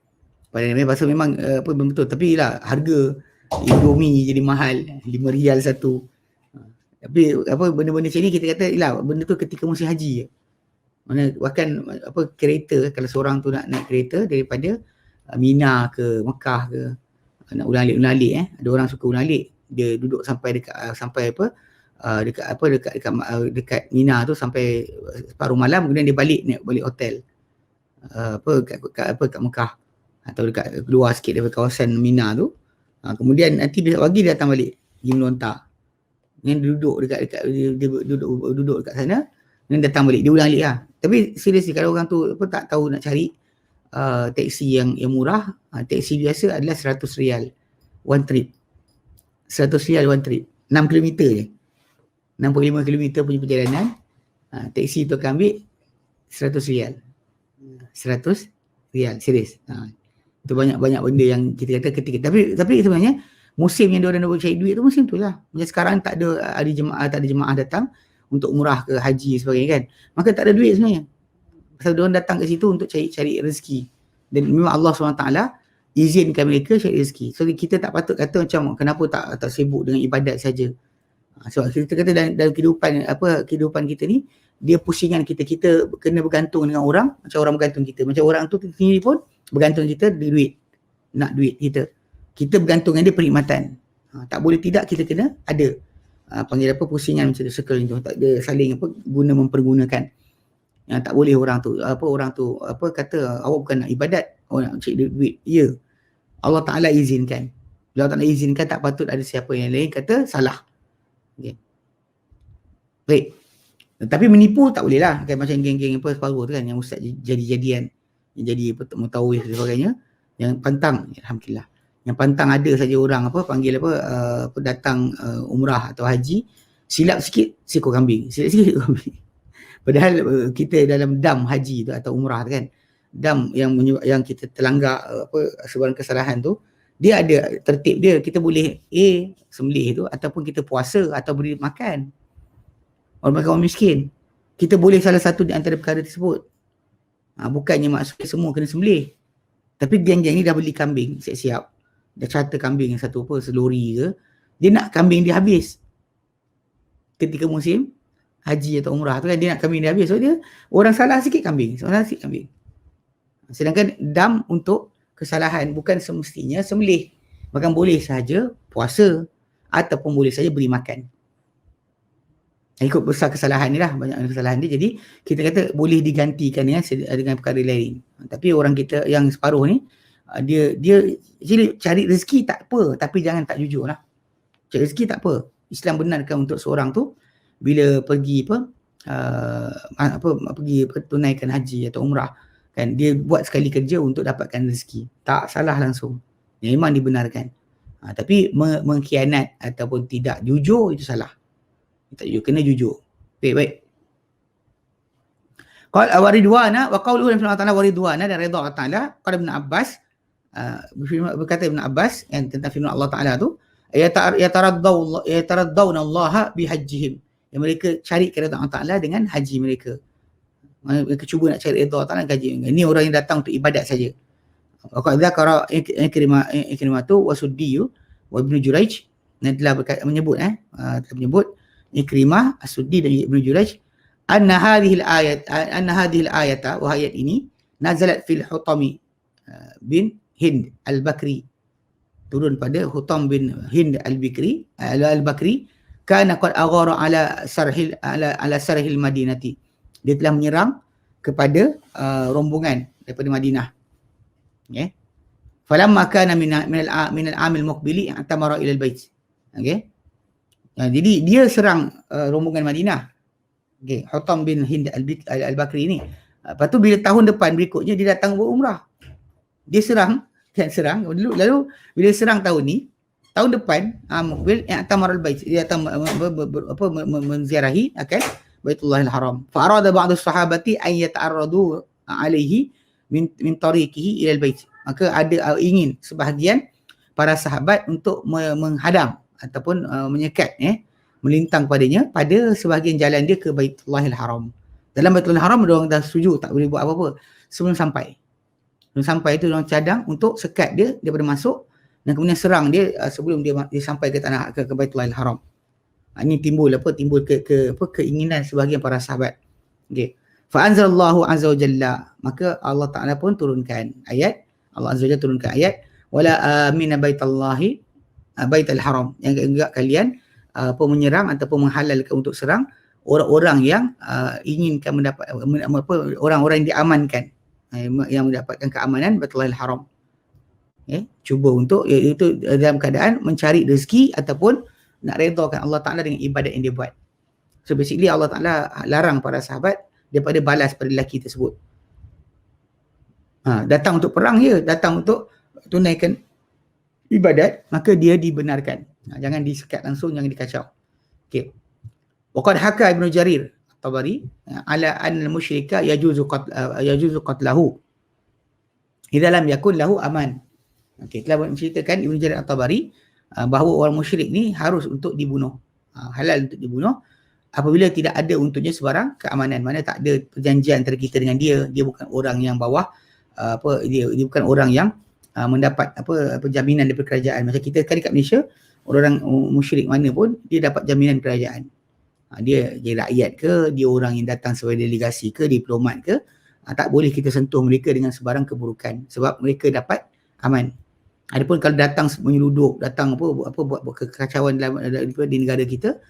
Pandai remeh pasal memang betul, tapi lah harga Indomie jadi mahal, RM5 satu. Tapi benda-benda macam ni kita kata lah benda tu ketika musim haji je. Mana bahkan kereta, kalau seorang tu nak naik kereta daripada Mina ke Mekah ke, nak ulang-alik, ada orang suka ulang-alik, dia duduk sampai dekat dekat Mina tu sampai separuh malam, kemudian dia naik balik hotel kat Mekah atau dekat keluar sikit daripada kawasan Mina tu. Kemudian nanti besok pagi dia datang balik pergi melontar. Yang duduk dekat sana, dan datang balik, dia ulang-alik lah. Tapi seriously, kalau orang tu tak tahu nak cari teksi yang murah, teksi biasa adalah RM100 one trip. RM100 one trip. 6 km je. 65 km punya perjalanan. Teksi tu akan ambil RM100. RM100, serius. Itu banyak benda yang kita kata ketika. Tapi sebenarnya musim yang diorang nak cari duit tu musim tu lah. Macam sekarang tak ada jemaah datang untuk umrah ke haji sebagainya kan. Maka tak ada duit sebenarnya. Pasal diorang datang ke situ untuk cari rezeki. Dan memang Allah SWT izinkan mereka cari rezeki. So kita tak patut kata macam kenapa tak sibuk dengan ibadat saja. Sebab kita kata dalam kehidupan kita ni, dia pusingan kita kena bergantung dengan orang, macam orang bergantung kita. Macam orang tu sendiri pun bergantung kita duit. Nak duit kita bergantung dengan dia perkhidmatan. Tak boleh tidak, kita kena ada panggil pusingan macam tu, circle tu. Tak ada saling guna mempergunakan. Tak boleh orang tu kata awak bukan nak ibadat, awak nak cari duit. Ya, Allah Ta'ala izinkan. Bila Allah Ta'ala izinkan, tak patut ada siapa yang lain kata salah. Okay. Baik. Tapi menipu tak boleh lah. Kan, macam geng-geng separuh tu kan, yang ustaz jadi-jadian, yang jadi mutawif dan sebagainya, yang pantang, alhamdulillah. Yang pantang ada saja orang datang umrah atau haji, silap sikit seekor kambing. Padahal kita dalam dam haji tu atau umrah tu kan, dam yang kita terlanggar sebarang kesalahan tu, dia ada tertib dia. Kita boleh sembelih tu, ataupun kita puasa atau beri makan orang miskin. Kita boleh salah satu di antara perkara tersebut. Bukannya maksudnya semua kena sembelih. Tapi geng-geng ni dah beli kambing siap-siap. Dah charter kambing satu selori ke. Dia nak kambing dia habis. Ketika musim haji atau umrah tu kan, dia nak kambing dia habis. So dia orang salah sikit kambing. Sedangkan dam untuk kesalahan, bukan semestinya sembelih. Bahkan boleh saja puasa ataupun boleh saja beri makan. Ikut besar kesalahan ni lah, banyak kesalahan dia. Jadi kita kata boleh digantikan dengan perkara lain. Tapi orang kita yang separuh ni, dia cari rezeki tak apa, tapi jangan tak jujur lah. Cari rezeki tak apa. Islam benarkan untuk seorang tu bila pergi pergi tunaikan haji atau umrah kan, dia buat sekali kerja untuk dapatkan rezeki. Tak salah langsung. Memang dibenarkan. Tapi mengkhianat ataupun tidak jujur, itu salah. Tak jujur, kena jujur. Baik. Qala waridwana wa qawluhu Allah Ta'ala waridwana, dan redha Allah Ta'ala. Qala Ibn Abbas, berkata Ibn Abbas yang tentang firman Allah Ta'ala tu, yataraddawna Allah bihajjihim, yang mereka cari keridhaan Allah Ta'ala dengan haji mereka. Mereka cuba nak cari redha Allah Ta'ala dengan haji. Ini orang yang datang untuk ibadat saja. Wa dzakara Ikrimah tu wasuddiyu wa Ibnu Jurayj, dan telah menyebut Ikrimah, As-Suddi dan Ibnu Jurayj, anna hadhihi al-ayata, wa ayat ini nazalat fil hutami, bin Hind al-Bakri, turun pada Hutam bin Hind al-Bakri, kana qad aghara ala sarhil Madinati. Dia telah menyerang kepada rombongan daripada Madinah. Okay. Falamma kana min al-amil muqbili i'tamara ila al-bait. Okay. Jadi dia serang rombongan Madinah. Okay. Hutam bin Hind al-Bakri ni. Lepas tu bila tahun depan berikutnya dia datang berumrah. Dia serang lalu bila serang tahun ni, tahun depan mukbil i'tamar al-bait, dia datang menziarahi akan Baitullahil Haram. Fa arada ba'd as-sahabati an yata'arradu alaihi min tariqihi ila al-bait. Maka ada ingin sebahagian para sahabat untuk menghadang ataupun menyekat melintang padanya pada sebahagian jalan dia ke Baitullahil Haram. Dalam Baitullahil Haram dia orang dah setuju tak boleh buat apa-apa sebelum sampai. Sampai itu orang cadang untuk sekat dia daripada masuk dan kemudian serang dia sebelum dia sampai ke tanah ke Baitullahil Haram. Ini timbul keinginan sebahagian para sahabat. Okey. Fa anzalallahu azza wa jalla, maka Allah Taala pun turunkan ayat, Allah azza wa jalla turunkan ayat wala amina baitallahi baitul haram, yang enggak kalian menyerang ataupun menghalalkan untuk serang orang-orang yang inginkan mendapat orang-orang yang diamankan, yang mendapatkan keamanan Baitullahil Haram. Cuba untuk itu dalam keadaan mencari rezeki ataupun nak redakan Allah Ta'ala dengan ibadat yang dia buat. So basically Allah Ta'ala larang para sahabat daripada balas pada lelaki tersebut. Datang untuk perang ya, datang untuk tunaikan ibadat, maka dia dibenarkan. Jangan disekat langsung, jangan dikacau. Okey. Waqad haka Ibnu Jarir At-Tabari ala anna al-musyrika yajuzu qatlahu idza lam yakun lahu aman. Okey, telah menceritakan Ibnu Jarir At-Tabari bahawa orang musyrik ni harus untuk dibunuh. Halal untuk dibunuh apabila tidak ada untuknya sebarang keamanan. Mana tak ada perjanjian antara kita dengan dia. Dia bukan orang yang bawah dia bukan orang yang mendapat jaminan daripada kerajaan. Macam kita kan dekat Malaysia, orang musyrik mana pun dia dapat jaminan kerajaan. Dia rakyat ke, dia orang yang datang sebagai delegasi ke, diplomat ke, tak boleh kita sentuh mereka dengan sebarang keburukan sebab mereka dapat aman. Adapun kalau datang menyeluduk, datang buat kekacauan di negara kita,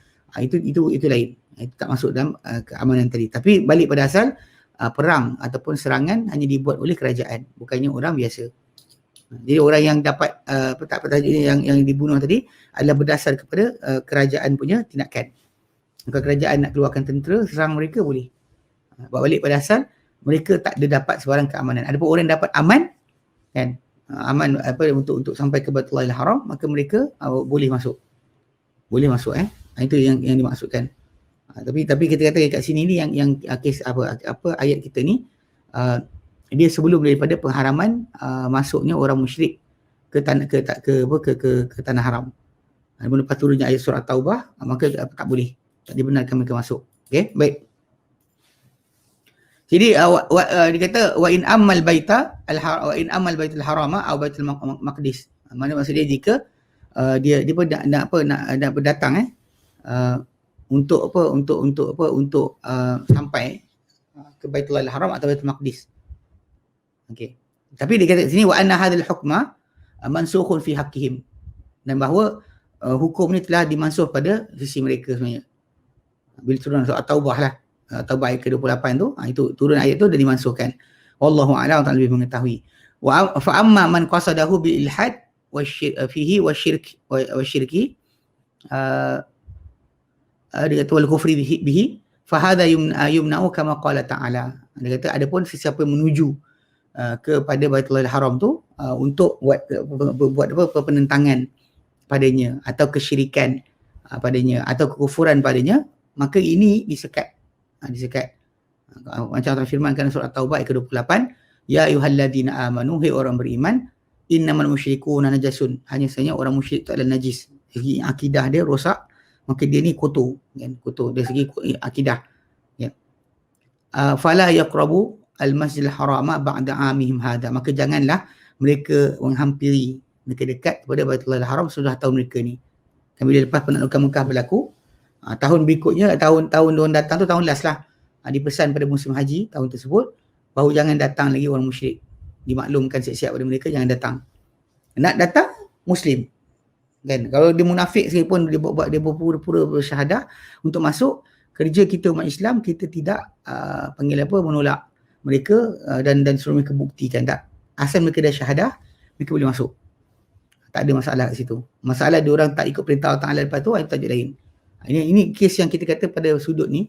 itu lain. Itu tak masuk dalam keamanan tadi. Tapi balik pada asal, perang ataupun serangan hanya dibuat oleh kerajaan, bukannya orang biasa. Jadi orang yang dapat yang dibunuh tadi adalah berdasar kepada kerajaan punya tindakan. Kalau kerajaan nak keluarkan tentera, serang mereka boleh. Balik pada asal, mereka tak ada dapat sebarang keamanan. Adapun orang yang dapat aman, kan, aman untuk sampai ke Baitullahil Haram, maka mereka boleh masuk. Boleh masuk itu yang dimaksudkan. Tapi kita kata kat sini ni yang kes ayat kita ni dia sebelum daripada pengharaman masuknya orang musyrik ke tanah haram. Lepas turunnya ayat surah Taubah, maka tak boleh, tak dibenarkan mereka masuk. Okey, baik. Jadi dia kata wa in ammal baitul harama atau baitul maqdis. Mana maksudnya jika dia nak berdatang untuk sampai ke Baitullahil Haram atau Baitul Maqdis. Okey. Tapi dia kata sini wa anna hadzal hukma mansukhun fi haqqihim, dan bahawa hukum ni telah dimansuh pada sisi mereka sebenarnya. Bila turun surah Taubah lah, Taubah ayat ke-28 tu, itu turun ayat tu dah dimansuhkan. Wallahu a'lam, Allah lebih mengetahui. Wa fa amma man qasadahu bil ilhad fihi wasyirki dia kata wal kufri bihi fa hadha yumna'u kama qala ta'ala. Dia kata adapun sesiapa yang menuju kepada Baitullahil Haram tu untuk buat penentangan padanya atau kesyirikan padanya atau kekufuran padanya, maka ini disekat. Macam Allah firmankan surah Taubah ayat ke-28, ya ayyuhalladzina amanu, hai orang beriman, innamal musyrikuuna najasun, hanya saja orang musyrik itu adalah najis. Segi akidah dia rosak, maka dia ni kotor, kan? Kotor dari segi akidah. Ya. Fala yaqrabu al-masjidil harama ba'da 'amihim hadha, maka janganlah mereka menghampiri, mereka dekat kepada Baitullahil Haram sudah tahun mereka ni. Dan bila lepas penaklukan Mekah berlaku, tahun berikutnya, tahun orang datang tu tahun last lah, dipesan pada musim haji tahun tersebut bahawa jangan datang lagi orang musyrik. dimaklumkan siap-siap pada mereka, jangan datang. Nak datang Muslim. Kan? Kalau dia munafik sekalipun dia buat dia berpura-pura bersyahadah untuk masuk, kerja kita umat Islam, kita tidak panggil apa, menolak mereka dan suruh mereka buktikan. Tak. Asal mereka dah syahadah, mereka boleh masuk. Tak ada masalah kat situ. Masalah dia orang tak ikut perintah Allah Ta'ala lepas tu, itu tajuk lain. Ini kes yang kita kata pada sudut ni,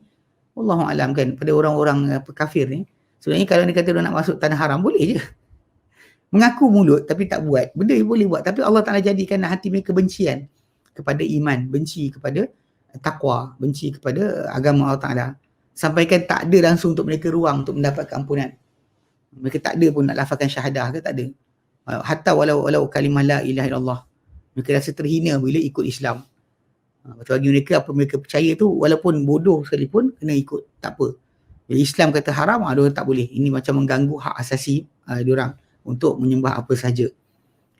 Wallahu alam kan, pada orang-orang kafir ni, sebenarnya kalau dia kata dia nak masuk tanah haram, boleh je. Mengaku mulut tapi tak buat. Benda yang boleh buat. Tapi Allah Ta'ala jadikan hati mereka bencian kepada iman, benci kepada taqwa, benci kepada agama Allah Ta'ala. Sampaikan tak ada langsung untuk mereka ruang untuk mendapat keampunan. Mereka tak ada pun nak lafazkan syahadah ke, tak ada. Hatta walau kalimah la ilaha illallah. Mereka rasa terhina bila ikut Islam. Betul bagi mereka, apa mereka percaya tu walaupun bodoh sekalipun kena ikut. Tak apa. Bila Islam kata haram, diorang tak boleh. Ini macam mengganggu hak asasi diorang untuk menyembah apa saja.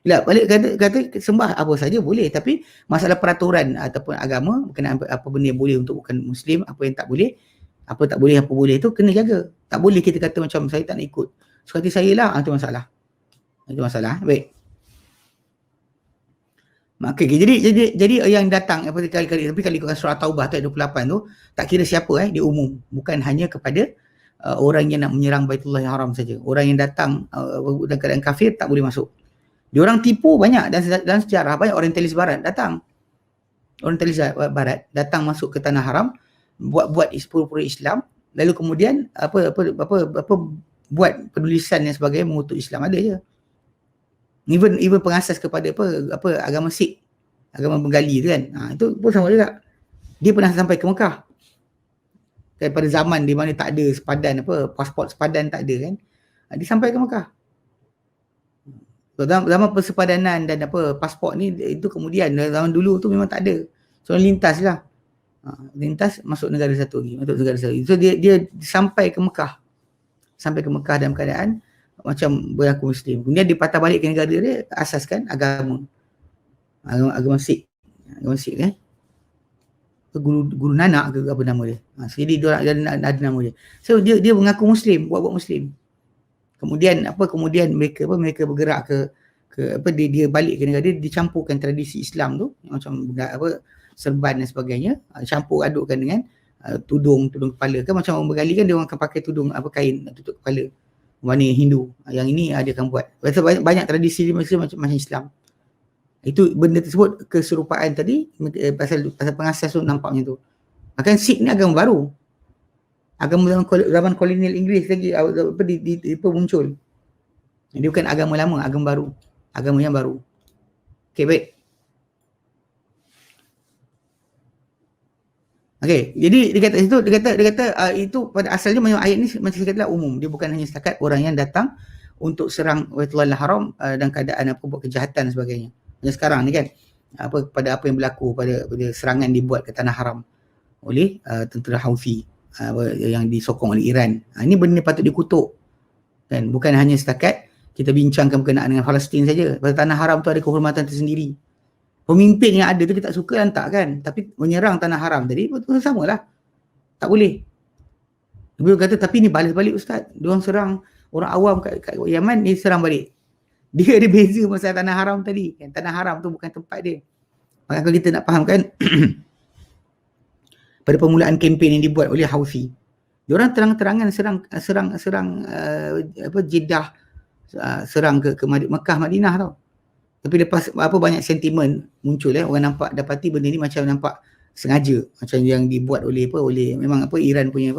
Bila balik kata sembah apa saja boleh, tapi masalah peraturan ataupun agama berkenaan apa benda yang boleh untuk bukan Muslim, apa yang tak boleh, apa tak boleh, apa boleh tu kena jaga. Tak boleh kita kata macam saya tak nak ikut. Suka hati saya lah, itu masalah. Itu masalah. Baik. Okay, jadi yang datang kali-kali, tapi kalau ikutkan surah Taubah tu ayat 28 tu, tak kira siapa dia umum, bukan hanya kepada orang yang nak menyerang Baitullah yang haram saja. Orang yang datang dalam keadaan kafir tak boleh masuk. Diorang tipu banyak dalam sejarah, banyak orientalis barat datang. Orientalis barat datang masuk ke tanah haram, buat pura-pura Islam, lalu kemudian apa buat penulisan yang sebagai mengutuk Islam, ada je. Even pengasas kepada apa agama Sikh, agama Bengali tu kan. Itu pun sama juga. Dia pernah sampai ke Mekah. Pada zaman di mana tak ada sepadan pasport sepadan tak ada kan. Dia sampai ke Mekah. So, zaman persepadanan dan pasport ni itu kemudian, zaman dulu tu memang tak ada. So lintas lah. Lintas masuk negara satu lagi, masuk negara satu lagi. So dia sampai ke Mekah. Sampai ke Mekah dalam keadaan macam berlaku Muslim. Kemudian dia patah balik ke negara dia, asaskan agama Sikh. Agama Sikh kan. Guru Nanak ke apa nama dia. Jadi dia ada nama dia. So dia mengaku Muslim, buat Muslim. Kemudian mereka bergerak ke dia balik ke negara dia, dicampurkan tradisi Islam tu macam serban dan sebagainya, campur adukkan dengan tudung kepala kan, macam orang Bengali kan dia orang akan pakai tudung kain tutup kepala. Warna Hindu. Yang ini dia akan buat. Banyak tradisi di Malaysia macam Islam. Itu benda tersebut, keserupaan tadi pasal pengasas tu nampak macam tu. Bahkan Sikh ni agama baru. Agama zaman kolonial Inggeris lagi muncul. Dia bukan agama lama, agama baru. Agama yang baru. Okey, baik. Okey, jadi dia kata itu pada asalnya memang ayat ni macam saya katalah umum. Dia bukan hanya setakat orang yang datang untuk serang Baitullah Haram dan keadaan buat kejahatan dan sebagainya. Macam sekarang ni kan, pada apa yang berlaku pada serangan dibuat ke tanah haram oleh tentera Houthi yang disokong oleh Iran. Ini benda patut dikutuk. Kan, bukan hanya setakat kita bincangkan berkenaan dengan Palestin saja. Pada tanah haram tu ada kehormatan tersendiri. Pemimpin yang ada tu kita tak suka lantak kan. Tapi menyerang tanah haram tadi betul sama lah. Tak boleh. Dia kata tapi ni balas balik Ustaz. Diorang serang orang awam kat Yaman, ni serang balik. Dia ada beza masalah tanah haram tadi. Tanah haram tu bukan tempat dia. Maka kalau kita nak fahamkan pada permulaan kempen yang dibuat oleh Houthi, diorang terang-terangan serang Jeddah, serang ke Mekah, Madinah tau. Tapi lepas banyak sentimen muncul orang nampak dapati benda ni macam nampak sengaja, macam yang dibuat oleh memang Iran punya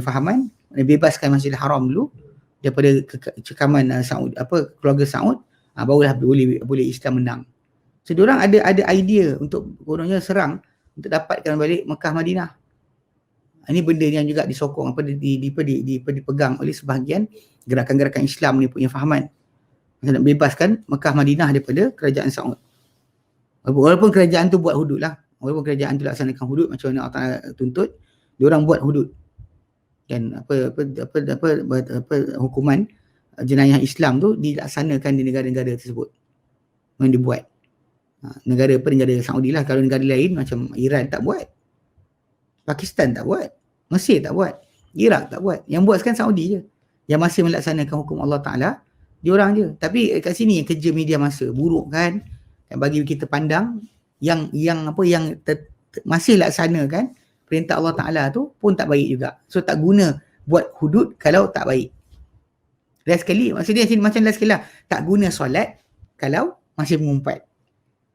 fahaman, bebaskan Masjidil Haram dulu daripada cekaman Saud, keluarga Saud, barulah boleh Islam menang. So diorang ada idea untuk kononnya serang untuk dapatkan balik Mekah, Madinah. Ini benda yang juga disokong dipegang oleh sebahagian gerakan-gerakan Islam ni punya fahaman. Nak bebaskan Mekah, Madinah daripada kerajaan Saud. Walaupun kerajaan tu buat hudud lah. Walaupun kerajaan tu laksanakan hudud macam mana Allah tuntut, diorang buat hudud. Dan hukuman jenayah Islam tu dilaksanakan di negara-negara tersebut. Yang dibuat. Negara Saudi lah. Kalau negara lain macam Iran tak buat. Pakistan tak buat. Mesir tak buat. Iraq tak buat. Yang buat sekarang Saudi je. Yang masih melaksanakan hukum Allah Ta'ala Diorang je. Tapi kat sini yang kerja media massa buruk kan. Bagi kita pandang yang masih laksana kan perintah Allah Ta'ala tu pun tak baik juga. So tak guna buat hudud kalau tak baik. Last sekali, maksudnya sini macam last sekali lah. Tak guna solat kalau masih mengumpat.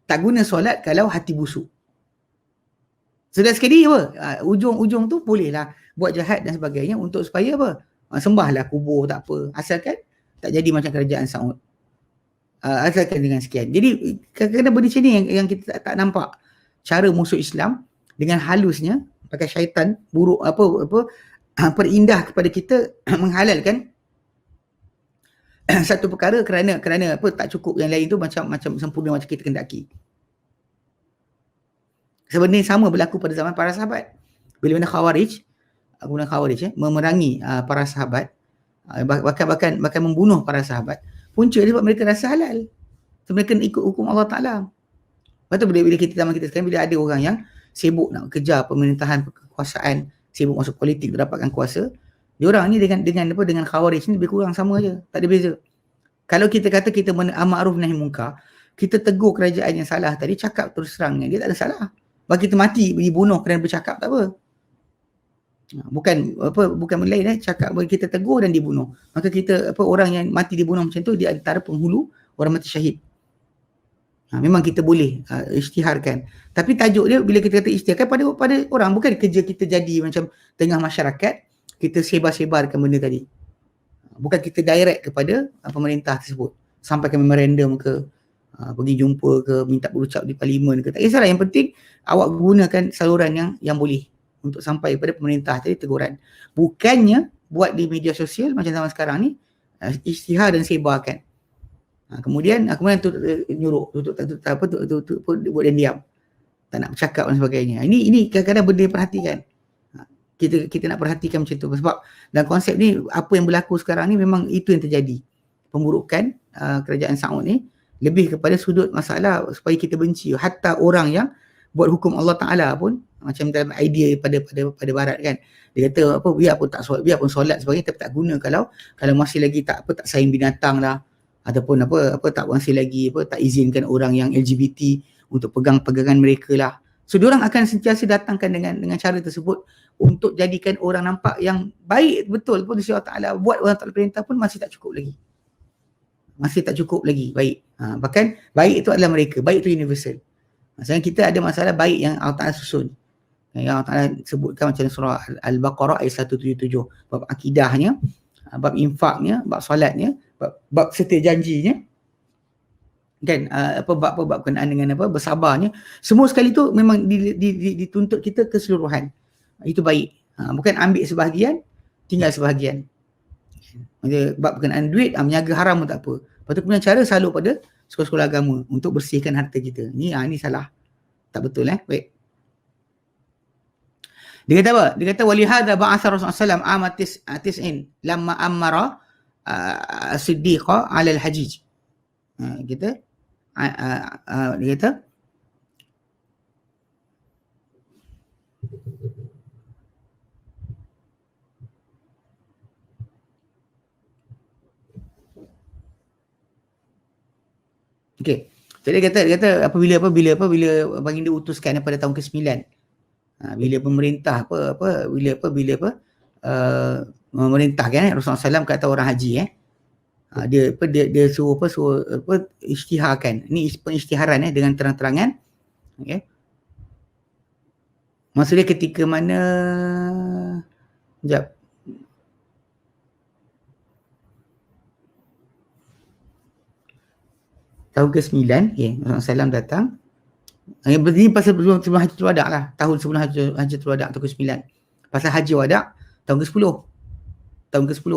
Tak guna solat kalau hati busuk. So last sekali apa? Ujung-ujung tu bolehlah buat jahat dan sebagainya untuk supaya apa? Sembahlah kubur tak apa. Asalkan tak jadi macam kerajaan Saud. Asalkan dengan sekian. Jadi kadang-kadang benda macam ni yang kita tak nampak. Cara musuh Islam dengan halusnya pakai syaitan buruk perindah kepada kita menghalalkan satu perkara kerana apa tak cukup yang lain tu macam sempurna macam kita kendaki. Sebenarnya sama berlaku pada zaman para sahabat. Bila mana Khawarij memerangi para sahabat, bahkan membunuh para sahabat. Punca dia sebab mereka rasa halal. So, mereka ikut hukum Allah Ta'ala. Lepas tu bila kita zaman kita sekarang, bila ada orang yang sibuk nak kejar pemerintahan, kekuasaan, sibuk masuk politik, dapatkan kuasa, diorang ni dengan Khawarij ni lebih kurang sama je. Tak ada beza. Kalau kita kata kita ma'ruf nahi munkar, kita tegur kerajaan yang salah tadi, cakap terus terang dia tak ada salah. Bagi kita mati, dibunuh kerana bercakap tak apa. Bukan melain cakap bagi kita tegur dan dibunuh. Maka kita orang yang mati dibunuh macam tu dia antara penghulu orang mati syahid. Memang kita boleh isytiharkan. Tapi tajuk dia bila kita kata isytiharkan pada orang, bukan kerja kita jadi macam tengah masyarakat kita sebar-sebarkan benda tadi. Bukan kita direct kepada pemerintah tersebut. Sampaikan memorandum ke, pergi jumpa ke, minta berucap di parlimen ke. Tak kisahlah, yang penting awak gunakan saluran yang boleh untuk sampai kepada pemerintah tadi teguran. Bukannya buat di media sosial macam zaman sekarang ni, isytihar dan sebarkan. Kemudian nyuruh tutup buat dan diam. Tak nak bercakap dan sebagainya. Ini kadang-kadang benda perhatikan. Kita nak perhatikan macam tu sebab dalam konsep ni apa yang berlaku sekarang ni memang itu yang terjadi. Pemburukan kerajaan Saud ni lebih kepada sudut masalah supaya kita benci. Hatta orang yang buat hukum Allah Ta'ala pun macam dalam idea pada barat kan. Dia kata biarpun solat sebagainya tapi tak guna kalau masih lagi tak sayang binatang lah, ataupun tak masih lagi tak izinkan orang yang LGBT untuk pegang pegangan mereka lah. So diorang akan sentiasa datangkan dengan cara tersebut untuk jadikan orang nampak yang baik betul pun Allah Ta'ala buat orang Ta'ala perintah pun masih tak cukup lagi. Masih tak cukup lagi baik. Bahkan baik itu adalah mereka, baik itu universal. Maksudnya kita ada masalah baik yang Allah Ta'ala susun. Yang Allah Ta'ala sebutkan macam surah Al-Baqarah ayat 177. Bab akidahnya, bab infaknya, bab solatnya, bab setia janjinya. Kan bab berkenaan dengan bersabarnya. Semua sekali tu memang dituntut kita keseluruhan. Itu baik. Bukan ambil sebahagian, tinggal sebahagian. Maksudnya bab berkenaan duit, menyaga haram pun tak apa. Lepas tu punya cara selalu pada sekolah-sekolah agama untuk bersihkan harta kita. Ni salah. Tak betul baik. Dia kata apa? Dia kata walihada ba'atha Rasulullah SAW amatis'in lamma ammara siddiqa 'ala al-hajij. Dia kata okey. Jadi dia kata apabila baginda utuskan pada tahun ke-9. Bila pemerintah memerintahkan Rasulullah SAW kata orang haji dia suruh isytiharkan. Ini pengisytiharan dengan terang-terangan. Okey. Maksudnya ketika mana sekejap. Tahun ke-9, Rasulullah SAW datang. Ini pasal sebelum Hajjatul Wada' lah. Tahun sebelum Hajjatul Wada' tahun ke-9. Pasal Haji Wada' tahun ke-10. Tahun ke-10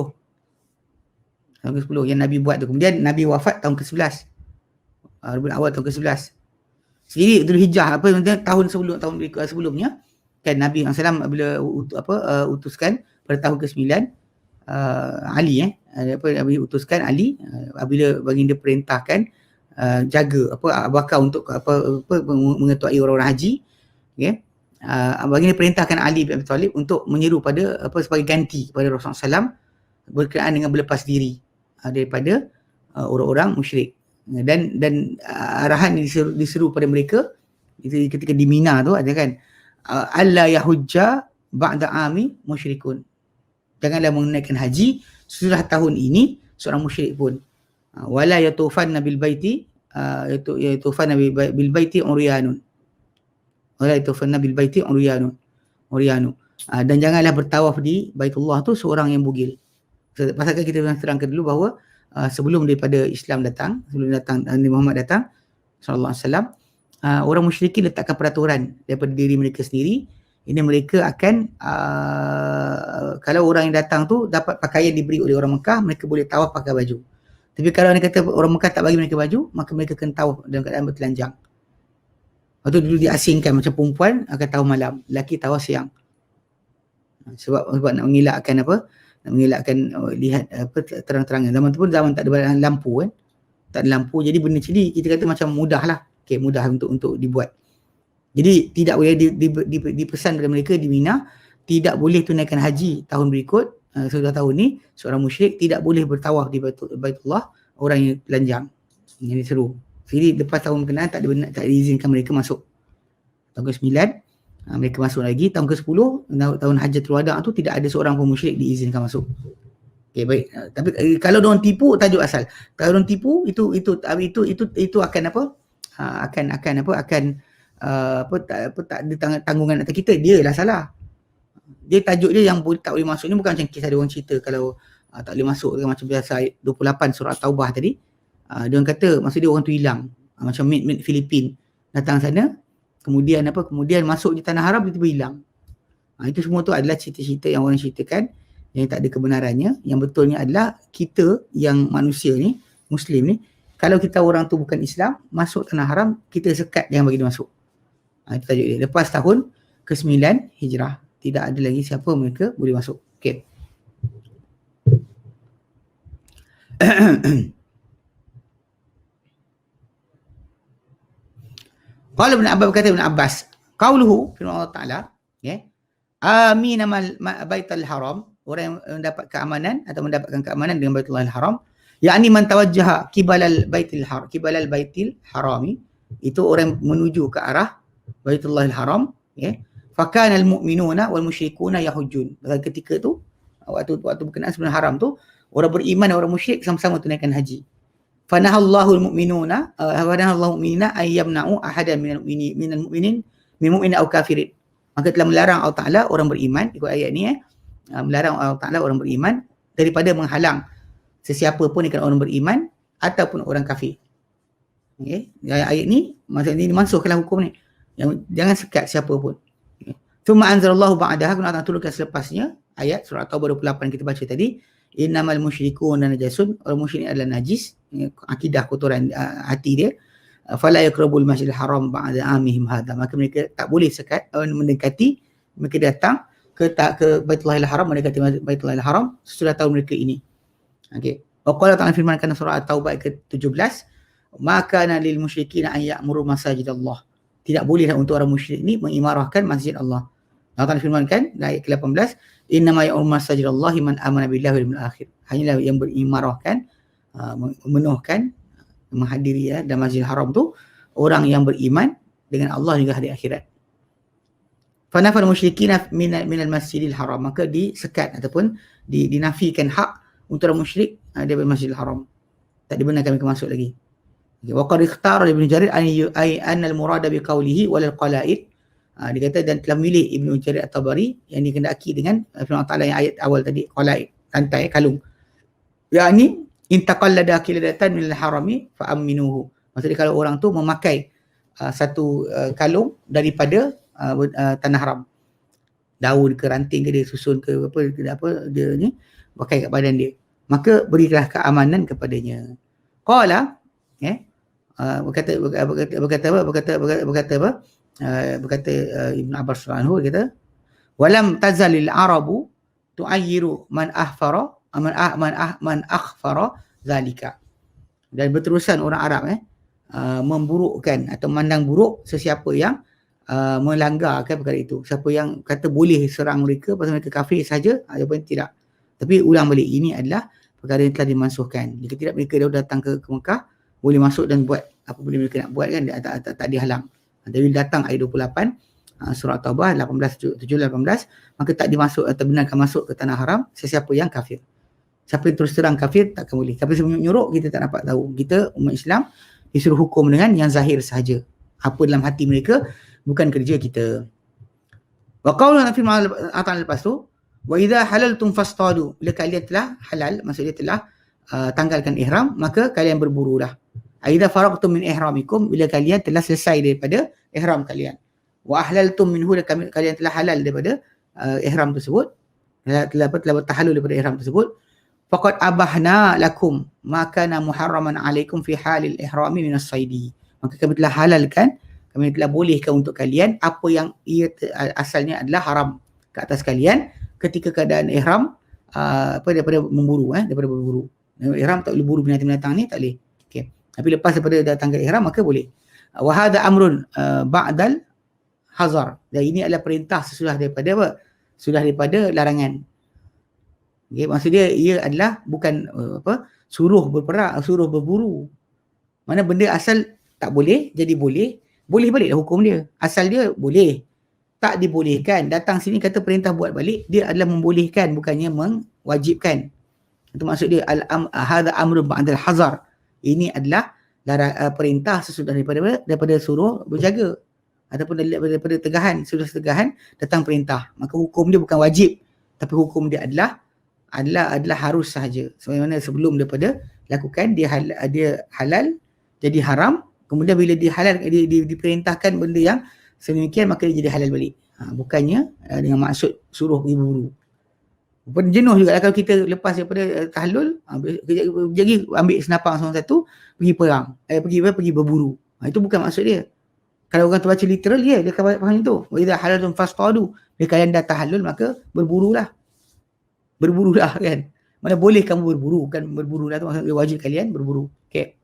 yang Nabi buat tu. Kemudian Nabi wafat tahun ke-11. Rabiul Awal tahun ke-11. Jadi Dhul Hijjah tahun sebelumnya kan Nabi SAW bila utuskan pada tahun ke-9 Ali Nabi utuskan Ali bila baginda perintahkan jaga bakal untuk mengetuai orang-orang haji, okey. Baginda perintahkan Ali bin Abi Talib untuk menyeru pada sebagai ganti kepada Rasulullah SAW berkenaan dengan berlepas diri daripada orang-orang musyrik. Dan arahan yang diseru pada mereka itu ketika di Mina tu ada kan, alla yahujja ba'da ami musyrikun. Janganlah menunaikan haji setelah tahun ini seorang musyrik pun. Wala yatufanna bil baiti yatufanna bil baiti uryanun. Wala yatufanna bil baiti uryanu. Dan janganlah bertawaf di Baitullah tu seorang yang bugil. Pasal kita terangkan dulu bahawa sebelum daripada Islam datang, sebelum Nabi Muhammad datang sallallahu alaihi wasallam, orang musyrikin letakkan peraturan daripada diri mereka sendiri. Ini mereka akan kalau orang yang datang tu dapat pakaian diberi oleh orang Mekah, mereka boleh tawaf pakai baju. Tapi kalau dia kata orang Mekah tak bagi mereka baju, maka mereka kena tawaf dalam keadaan bertelanjang. Lepas tu dulu diasingkan macam perempuan akan tawaf malam, lelaki tawaf siang. Sebab nak mengelakkan apa? Nak mengelakkan lihat terang-terangan. Zaman tu pun zaman tak ada lampu kan. Tak ada lampu, jadi benda jadi kita kata macam mudah lah. Okay, mudah untuk dibuat. Jadi tidak boleh dipesan pada mereka di Mina, tidak boleh tunaikan haji tahun berikut, sudah tahun ni seorang musyrik tidak boleh bertawaf di Baitullah orang yang telanjang. Ini seru. Jadi lepas tahun berkenaan tak diizinkan mereka masuk. Tahun ke-9 mereka masuk lagi. Tahun ke-10 tahun Hajjatul Wada' tu tidak ada seorang pun musyrik diizinkan masuk. Okey, baik. Tapi kalau diorang tipu tajuk asal. Kalau diorang tipu itu akan apa? Tak ada tanggungan atas kita, dia lah salah. Dia tajuk dia yang tak boleh masuk ni bukan macam kisah dia orang cerita kalau tak boleh masuk kan, macam biasa ayat 28 surah Taubah tadi. Dia orang kata maksud dia orang tu hilang. Macam mate Filipin datang sana, kemudian masuk di tanah haram tiba-tiba hilang. Itu semua tu adalah cerita-cerita yang orang ceritakan yang tak ada kebenarannya. Yang betulnya adalah kita yang manusia ni, Muslim ni, kalau kita orang tu bukan Islam, masuk tanah haram, kita sekat jangan bagi dia masuk. Itu tajuk dia. Lepas tahun ke-9 Hijrah, tidak ada lagi siapa mereka boleh masuk. Okey. Qala Ibn Abbas, berkata Ibn Abbas, qauluhu firman Allah Taala, amin baitul haram, orang yang mendapat keamanan atau mendapatkan keamanan dengan Baitullahil Haram, yakni man tawajjaha qibalal baitil harami, itu orang menuju ke arah Baitullahil Haram, fakana almu'minuna wal musyrikuna yahujjun. Pada ketika tu waktu berkenaan sebelum haram tu, orang beriman dan orang musyrik sama-sama tunaikan haji. Fanahallahu almu'minuna ay yamna'u ahadan minal mu'minin min mu'min aw kafirin. Maka telah melarang Allah Taala orang beriman, ikut ayat ni melarang Allah Taala orang beriman daripada menghalang sesiapa pun ikan orang beriman ataupun orang kafir. Okey, ayat ni maksudnya ini mansuhkanlah hukum ni. Yang jangan sekat siapa pun. Tsumma anzalallahu ba'daha, kemudian Allah turunkan selepasnya ayat surah Taubah 28 kita baca tadi, innamal musyrikuuna najasun, orang musyrik adalah najis, akidah kotoran hati dia. Fala yaqrabul masjidil haram ba'da amihim hadha, maka mereka tak boleh sekat mendekati, mereka datang ke Baitullahil Haram, mendekati Baitullahil Haram sesudah tahun mereka ini. Okey. Wa qala ta'ala firmankan surah At-Taubah ke-17, maka lil musyrikin an ya'muru masajidallah, tidak bolehlah untuk orang musyrik ni mengimarahkan masjid Allah. Allah Ta'ala firmankan ayat ke-18, innama ya'muru masajidallahi man amana billahi wal yawmil akhir, hanyalah yang berimarahkan, memenuhkan, menghadiri dan Masjidil Haram tu orang yang beriman dengan Allah juga hari akhirat. Fanafal musyrikina minal Masjidil Haram, maka disekat ataupun dinafikan hak untuk orang musyrik daripada Masjidil Haram, tak dibenarkan mereka masuk lagi. Wa qad ikhtara Ibnu Jarir ay anna al-murada bi qawlihi wal qala'id, dia kata dan telah memilih Ibnu Jarir At-Tabari yang dikendaki dengan firman Allah Taala yang ayat awal tadi, qala'id, rantai kalung, yakni intaqallada qiladatan minal harami fa aminuhu, maksudnya kalau orang tu memakai satu kalung daripada tanah haram, daun ke ranting ke dia susun ke apa dia ni pakai kat badan dia, maka berilah keamanan kepadanya. Qala berkata Ibn Abbas radhiyallahu anhu, kata walam tazalil arabu tu'ayyiru man akhfara zalika, dan berterusan orang Arab memburukkan atau memandang buruk sesiapa yang melanggarkan perkara itu, siapa yang kata boleh serang mereka pasal mereka kafir saja ataupun tidak. Tapi ulang balik, ini adalah perkara yang telah dimansuhkan. Jika tidak mereka dah datang ke Mekah, boleh masuk dan buat apa boleh mereka nak buat kan, tak dihalang. Tapi datang ayat 28 surah Taubah 18, maka tak dimasuk atau benarkan masuk ke tanah haram sesiapa yang kafir. Siapa yang terus terang kafir takkan boleh. Tapi sebelum menyuruh kita tak dapat tahu. Kita umat Islam disuruh hukum dengan yang zahir sahaja. Apa dalam hati mereka bukan kerja kita. Wa qaulun fi ma'atan lepas tu, wa idza halaltum fastadu. Bila kalian telah halal, maksudnya telah tanggalkan ihram, maka kalian berburulah. Idza faragtum min ihramikum, bila kalian telah selesai daripada ihram kalian. Wa ahlaltum minhu, kalian telah halal daripada ihram tersebut, telah bertahallul daripada ihram tersebut. Faqad abahna lakum ma kana muharraman alaikum fi halil ihrami minas saidi. Maka kami telah halalkan, kami telah bolehkan untuk kalian apa yang ia asalnya adalah haram ke atas kalian ketika keadaan ihram daripada memburu, daripada berburu. Ihram tak boleh buru binatang-binatang ni, tak boleh. Okey. Tapi lepas daripada datang ke ihram maka boleh. Wa hadha amrun ba'dal hazar. Dan ini adalah perintah sesudah daripada apa? Sudah daripada larangan. Okay, maksud dia ia adalah bukan suruh berperang, suruh berburu. Mana benda asal tak boleh jadi boleh, boleh baliklah hukum dia. Asal dia boleh, tak dibolehkan. Datang sini kata perintah buat balik, dia adalah membolehkan bukannya mewajibkan. Itu maksud dia hadza amrun ba'dal hazar. Ini adalah perintah sesudah daripada suruh berjaga ataupun daripada tegahan, sudah tegahan datang perintah. Maka hukum dia bukan wajib, tapi hukum dia adalah harus sahaja. Sebagaimana sebelum daripada lakukan dia halal jadi haram, kemudian bila dia halal diperintahkan benda yang sedemikian maka dia jadi halal balik. Bukannya dengan maksud suruh pergi berburu. Jenuh juga kalau kita lepas daripada tahallul, jadi ambil senapang satu pergi perang, pergi berburu. Itu bukan maksud dia. Kalau orang tu baca literal dia akan faham itu. Wa idza halaltum fastadu. Bila kalian dah tahallul maka berburulah kan. Mana boleh kamu berburu, kan berburulah tu maksudnya wajib kalian berburu. Okey.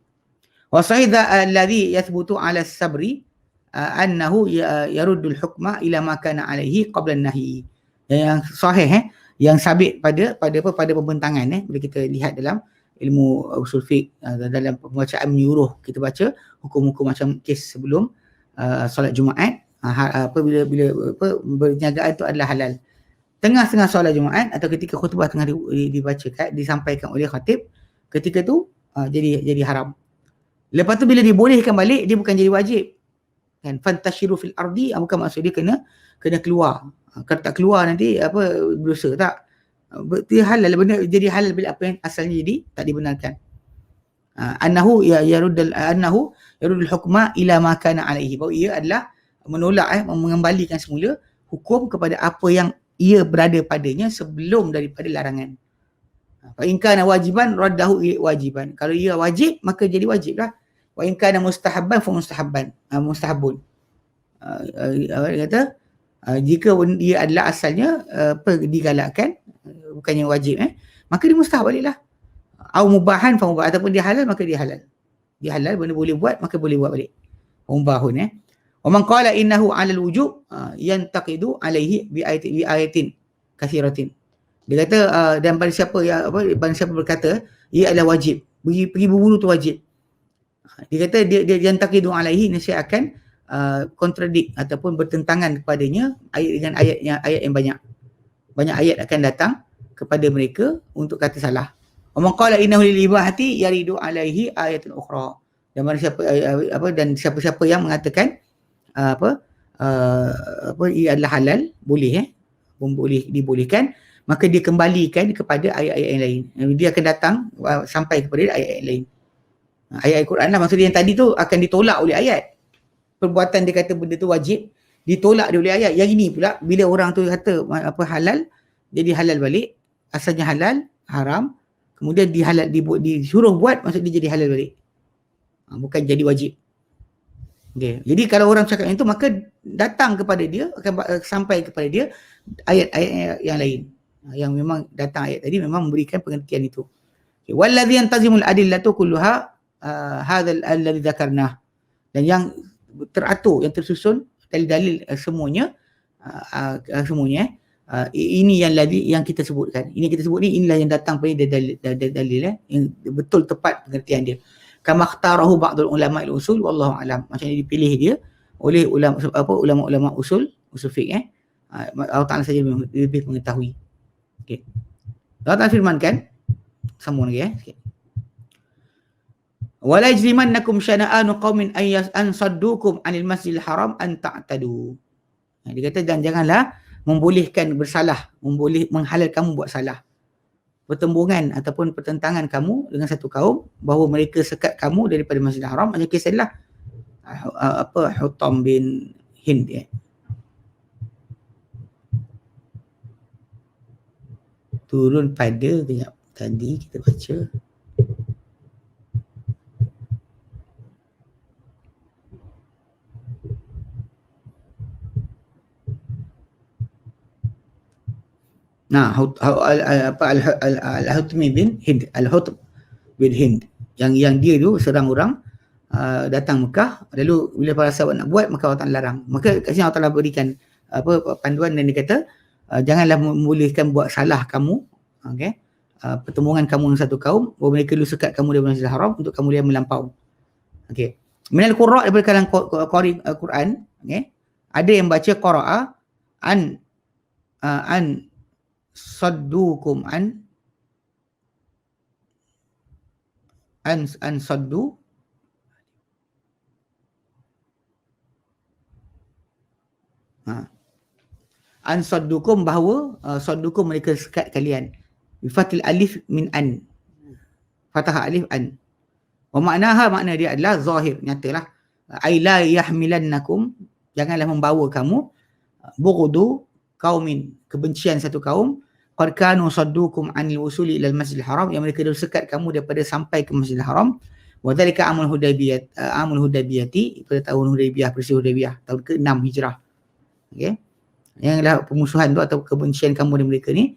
Wa sahidha alladhi yathbutu ala sabri annahu yaruddul hukma ila ma kana alaihi qabla an-nahi. Yang sahih yang sabit pada pembentangan bila kita lihat dalam ilmu usul fiqh, dalam pembacaan menyuruh kita baca hukum-hukum macam kes sebelum solat Jumaat, bila berniagaan itu adalah halal. Tengah-tengah solat Jumaat atau ketika khutbah tengah dibacakan, disampaikan oleh khatib, ketika tu jadi haram. Lepas tu bila dibolehkan balik, dia bukan jadi wajib. Kan fantashiru fil ardi, bukan maksud dia kena keluar. Kalau tak keluar nanti berdosa, tak. Dia halal, benda jadi halal bila apa yang asalnya jadi tak dibenarkan. Annahu yaruddul hukma ila ma kana alaihi. Bahawa ia adalah menolak mengembalikan semula hukum kepada apa yang ia berada padanya sebelum daripada larangan. Fa in kana wajiban raddahu wajiban. Kalau ia wajib maka jadi wajiblah. Wa in kana mustahabban fa mustahabun. Dia kata jika dia adalah asalnya digalakkan, bukannya wajib, maka dia mustahab baliklah. Au mubahan fa mubah, ataupun dia halal maka dia halal. Dia halal, benda boleh buat maka boleh buat balik. Mubahun Wa man qala innahu 'ala al-wujub yantaqidu 'alaihi bi ayatin katsiratin. Dia kata dan barang siapa berkata ia adalah wajib, pergi berburu tu wajib. Dia kata dia yantaqidu 'alaihi, nescaya akan kontradik ataupun bertentangan kepadanya dengan ayat yang banyak. Banyak ayat akan datang kepada mereka untuk kata salah. Wa man qala innahu lil ibahati yaridu 'alaihi ayatun ukhra. Dan barang siapa yang mengatakan ia adalah halal, boleh dibolehkan, maka dia kembalikan kepada ayat-ayat yang lain. Dia akan datang sampai kepada ayat-ayat lain. Ayat Al-Quran lah, maksudnya yang tadi tu akan ditolak oleh ayat. Perbuatan dia kata benda tu wajib, ditolak dia oleh ayat. Yang ini pula bila orang tu kata halal, jadi halal balik, asalnya halal, haram, kemudian disuruh buat, maksud dia jadi halal balik. Bukan jadi wajib. Okay. Jadi kalau orang cakap itu maka datang kepada dia, akan sampai kepada dia ayat-ayat yang lain. Yang memang datang ayat tadi memang memberikan pengertian itu. Okay. Wallazi yantazimul adillatu kulluha hadzal alladhi dzakarnah. Dan yang teratur, yang tersusun dalil-dalil semuanya Ini yang kita sebutkan. Ini kita sebut ni, inilah yang datang pada dalil yang betul tepat pengertian dia. Kama ikhtarahu ba'dul ulama al-usul wallahu alam. Macam yang dipilih dia oleh ulama-ulama usul fiqh. Allah Taala saja lebih mengetahui. Okey. Allah Taala firmankan, sambung lagi sikit. Wala yajrimannakum syana'anu qaumin an saddukum 'anil masjidil haram an ta'tadu. Dia kata janganlah membolehkan bersalah, menghalal kamu buat salah. Pertembungan ataupun pertentangan kamu dengan satu kaum bahawa mereka sekat kamu daripada Masjidil Haram, macam kisahlah Hutam bin Hind turun pada kejap tadi kita baca Al-Hutmi bin Hind, Al-Hutm bin Hind yang dia tu serang orang datang Mekah, lalu bila para sahabat nak buat maka Allah Ta'ala larang. Maka kat sini Allah Ta'ala berikan panduan dan dia kata janganlah membolehkan buat salah kamu, okey, pertemuan kamu dengan satu kaum bahawa mereka dulu sekat kamu dari Masjidil Haram untuk kamu dia melampau. Okey, minal qurra daripada kalangan qari Quran, okey, ada yang baca qara'a an saddukum an saddu an saddukum bahawa saddukum mereka sekat kalian bifatil alif min an, fathah alif an, wa maknaha makna dia adalah zahir, nyatalah, ai la yahmilannakum, janganlah membawa kamu bughdu qaumin, kebencian satu kaum, qad kanu saddukum anil usuli ila al-masjidil haram, yang mereka dulu sekat kamu daripada sampai ke Masjidil Haram. Wa dzalika amul hudaybiyati, pada tahun Hudaybiyah, peristiwa Hudaybiyah tahun ke-6 Hijrah. Okey, yang pemusuhan tu atau kebencian kamu dan mereka ni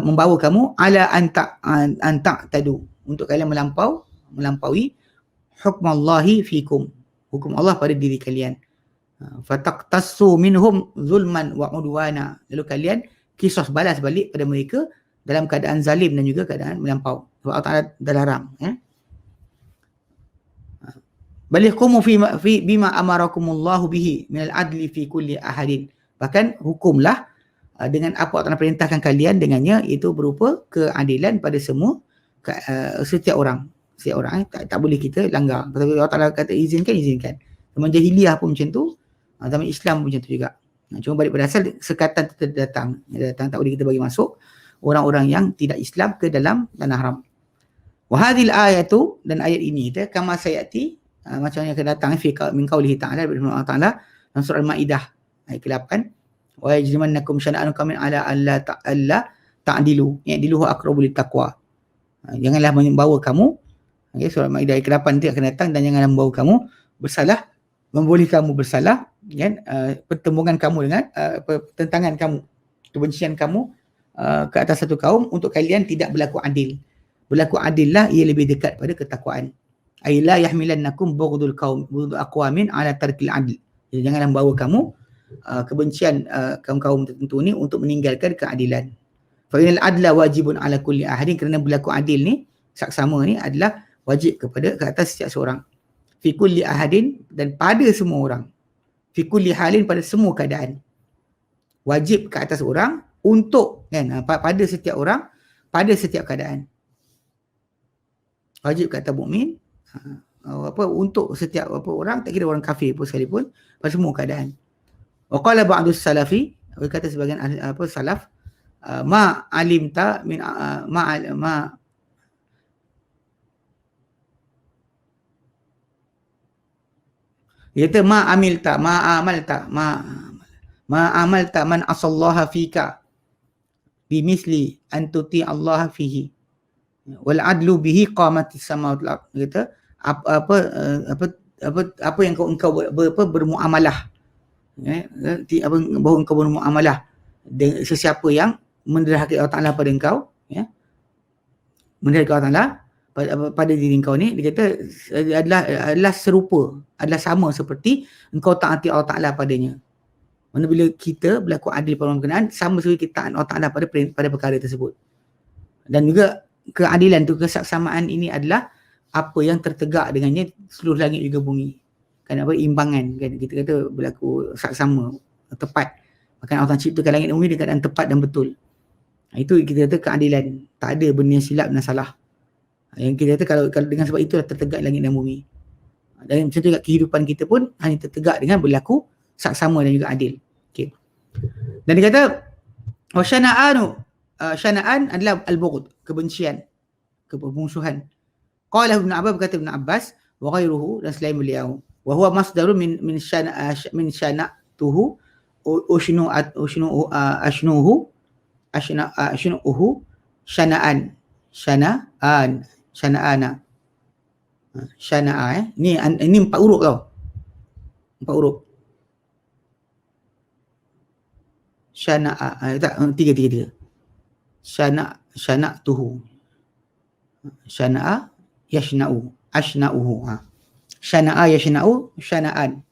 membawa kamu ala anta tadu, untuk kalian melampaui hukmallahi fikum, hukum Allah pada diri kalian. Fataqtassu minhum zulman wa udwana, lalu kalian kisos balas balik pada mereka dalam keadaan zalim dan juga keadaan melampau. Sebab Allah Ta'ala dah larang, balihkumu fi bima amarakumullahu bihi minal adli fi kulli ahadin, bahkan hukumlah dengan apa Allah Ta'ala perintahkan kalian dengannya, itu berupa keadilan pada semua setiap orang. Tak boleh kita langgar. Tapi Allah Ta'ala kata izinkan. Zaman jahiliah pun macam tu, zaman Islam pun macam tu juga. Cuma balik pada asal, sekatan tu datang, tak boleh kita bagi masuk orang-orang yang tidak Islam ke dalam tanah haram. Wa hadhil ayatu, dan ayat ini kita kama sayati, macam yang akan datang min qaulihi ta'ala, daripada Allah Ta'ala dalam surah Al-Maidah ayat ke-8, wa yajrimannakum syana'anu qaumin ala alla ta'dilu, ya'diluhu aqrabu littaqwa. Janganlah membawa kamu, okay, surah Al-Maidah ayat ke-8 nanti akan datang, dan janganlah membawa kamu bersalah, memboleh kamu bersalah, kan, pertembungan kamu dengan pertentangan kamu, kebencian kamu ke atas satu kaum untuk kalian tidak berlaku adil. Berlaku adillah ia lebih dekat pada ketakwaan. Ay la yahmilannakum bughdul aqwamin ala tarkil adl. Jadi janganlah membawa kamu kebencian kaum-kaum tertentu ni untuk meninggalkan keadilan. Fa inal adla wajibun ala kulli ahadin, kerana berlaku adil ni, saksama ni adalah wajib ke atas setiap seorang. Fi kulli ahadin, dan pada semua orang. Fi kulli halin, pada semua keadaan. Wajib ke atas orang untuk, kan, pada setiap orang, pada setiap keadaan. Wajib ke atas mukmin, untuk setiap orang, tak kira orang kafir pun sekalipun, pada semua keadaan. Wa qala ba'dus salafi, berkata sebagian salaf, ma alimta min dia kata ma amalta man asallaha fika bimisli an tuti Allah fihi wal adlu bihi qamatis samawati wal ard. Dia kata apa yang engkau bermuamalah, bahawa engkau bermuamalah dengan sesiapa yang menderhaki Allah Ta'ala pada engkau, menderhaki Allah Ta'ala pada diri engkau ni, dia kata adalah serupa, adalah sama seperti engkau taati Allah Ta'ala padanya. Mana bila kita berlaku adil pada orang berkenaan, sama sekali kita taat Allah Ta'ala pada perkara tersebut. Dan juga keadilan tu, kesaksamaan ini adalah apa yang tertegak dengannya seluruh langit juga bumi. Kan apa, imbangan kan, kita kata berlaku saksama, tepat. Maka Allah ciptakan langit dan bumi dengan keadaan tepat dan betul. Itu kita kata keadilan, tak ada benda yang silap dan salah. Yang kita kata kalau dengan sebab itulah tertegak langit dan bumi. Dan macam tu kat kehidupan kita pun hanya tertegak dengan berlaku saksama dan juga adil. Okay. Dan dia kata wasyana'anu, syana'an adalah al-bughd, kebencian, kemusuhan. Qala Ibn Abbas, berkata Ibn Abbas, wa ghairuhu, dan selain beliau, wa huwa masdarun min syana'tuhu ashnu'uhu syana'an, syana'ana. Syana'a ni 4 huruf tau. 4 huruf. Syana'a, tak, 3. Syana'tuhu. Syana'a yashna'u, ashna'uhu. Syana'a yashna'u, syana'an.